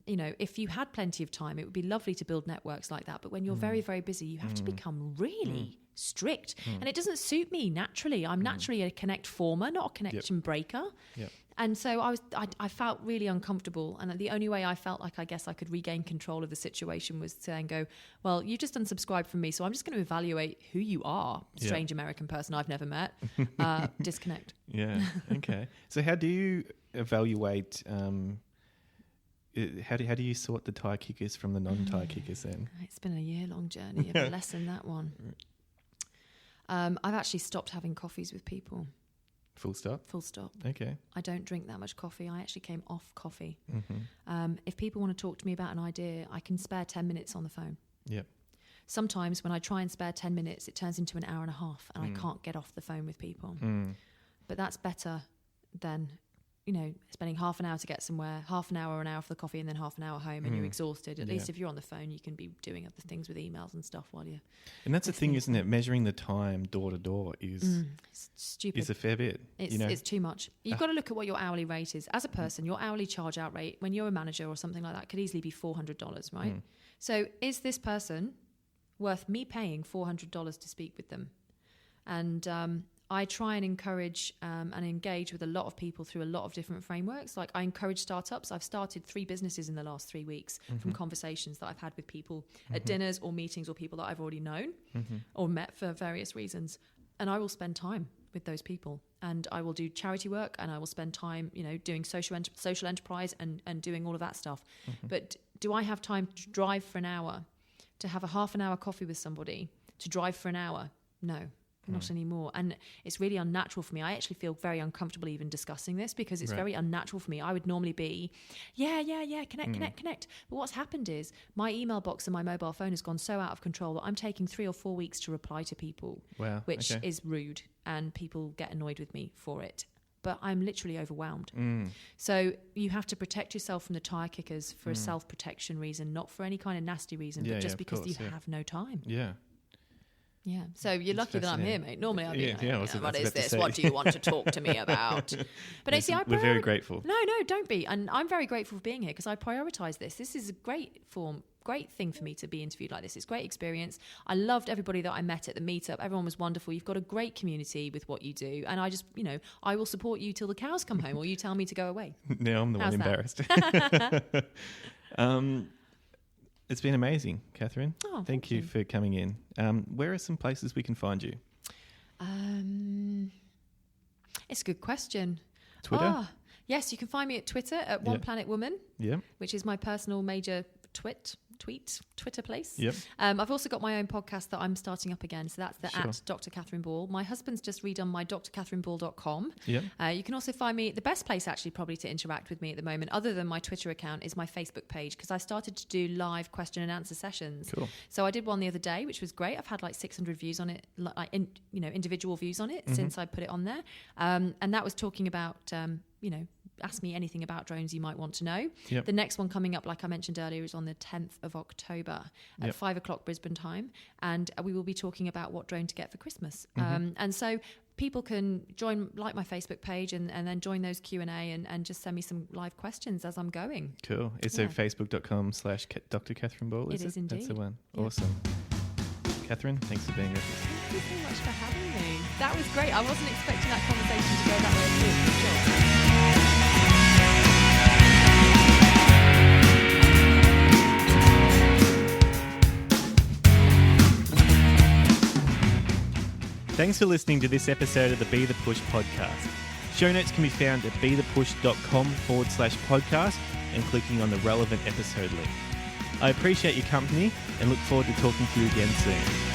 B: if you had plenty of time, it would be lovely to build networks like that. But when you're very, very busy, you have to become really strict. And it doesn't suit me naturally. I'm naturally a connect former, not a connection breaker. Yep. And so I felt really uncomfortable. And the only way I felt like I guess I could regain control of the situation was to then go, well, you just unsubscribed from me, so I'm just going to evaluate who you are, strange American person I've never met. Disconnect.
A: Yeah. Okay. So how do you evaluate... How do you sort the tire kickers from the non-tire kickers then?
B: It's been a year-long journey of a lesson, that one. I've actually stopped having coffees with people.
A: Full stop?
B: Full stop.
A: Okay.
B: I don't drink that much coffee. I actually came off coffee. If people want to talk to me about an idea, I can spare 10 minutes on the phone. Yep. Sometimes when I try and spare 10 minutes, it turns into an hour and a half and I can't get off the phone with people. But that's better than... spending half an hour to get somewhere, half an hour or an hour for the coffee, and then half an hour home, and you're exhausted. At least if you're on the phone, you can be doing other things with emails and stuff while you're...
A: And that's the thing, isn't it? Measuring the time door to door is
B: stupid.
A: Is a fair bit.
B: It's too much. You've got to look at what your hourly rate is. As a person, your hourly charge out rate, when you're a manager or something like that, could easily be $400, right? So is this person worth me paying $400 to speak with them? And I try and encourage and engage with a lot of people through a lot of different frameworks. Like I encourage startups. I've started 3 businesses in the last 3 weeks from conversations that I've had with people at dinners or meetings or people that I've already known or met for various reasons. And I will spend time with those people, and I will do charity work, and I will spend time, doing social enterprise and doing all of that stuff. But do I have time to drive for an hour, to have a half an hour coffee with somebody, to drive for an hour? No. Not anymore. And it's really unnatural for me. I actually feel very uncomfortable even discussing this because it's very unnatural for me. I would normally be, connect. But what's happened is my email box and my mobile phone has gone so out of control that I'm taking 3 or 4 weeks to reply to people, which is rude, and people get annoyed with me for it. But I'm literally overwhelmed. So you have to protect yourself from the tire kickers for a self-protection reason, not for any kind of nasty reason, but just because you have no time. Yeah, so you're lucky that I'm here, mate. Normally I'd be what is this? What do you want to talk to me about? But
A: we're very grateful.
B: No, don't be. And I'm very grateful for being here because I prioritise this. This is a great thing for me to be interviewed like this. It's a great experience. I loved everybody that I met at the meetup. Everyone was wonderful. You've got a great community with what you do. And I just, I will support you till the cows come home or you tell me to go away.
A: No, I'm the one embarrassed. It's been amazing, Catherine.
B: Oh,
A: thank you for coming in. Where are some places we can find you?
B: It's a good question.
A: Twitter?
B: Yes, you can find me at Twitter at One Planet Woman, which is my personal major Twitter place. I've also got my own podcast that I'm starting up again. So that's at Dr. Catherine Ball. My husband's just redone my drcatherineball.com. You can also find me, the best place actually probably to interact with me at the moment, other than my Twitter account, is my Facebook page, because I started to do live question and answer sessions. Cool. So I did one the other day, which was great. I've had like 600 views on it, individual views on it since I put it on there. And that was talking about, ask me anything about drones you might want to know. The next one coming up, like I mentioned earlier, is on the 10th of October at 5 o'clock Brisbane time. And we will be talking about what drone to get for Christmas. And so people can join, like my Facebook page, and then join those Q&A and just send me some live questions as I'm going.
A: Cool. It's so facebook.com/Dr. Catherine Ball, is it?
B: It is indeed.
A: That's the one. Awesome. Catherine, thanks for being with us.
B: Thank you so much for having me. That was great. I wasn't expecting that conversation to go that way too. Good job.
A: Thanks for listening to this episode of the Be The Push podcast. Show notes can be found at bethepush.com/podcast and clicking on the relevant episode link. I appreciate your company and look forward to talking to you again soon.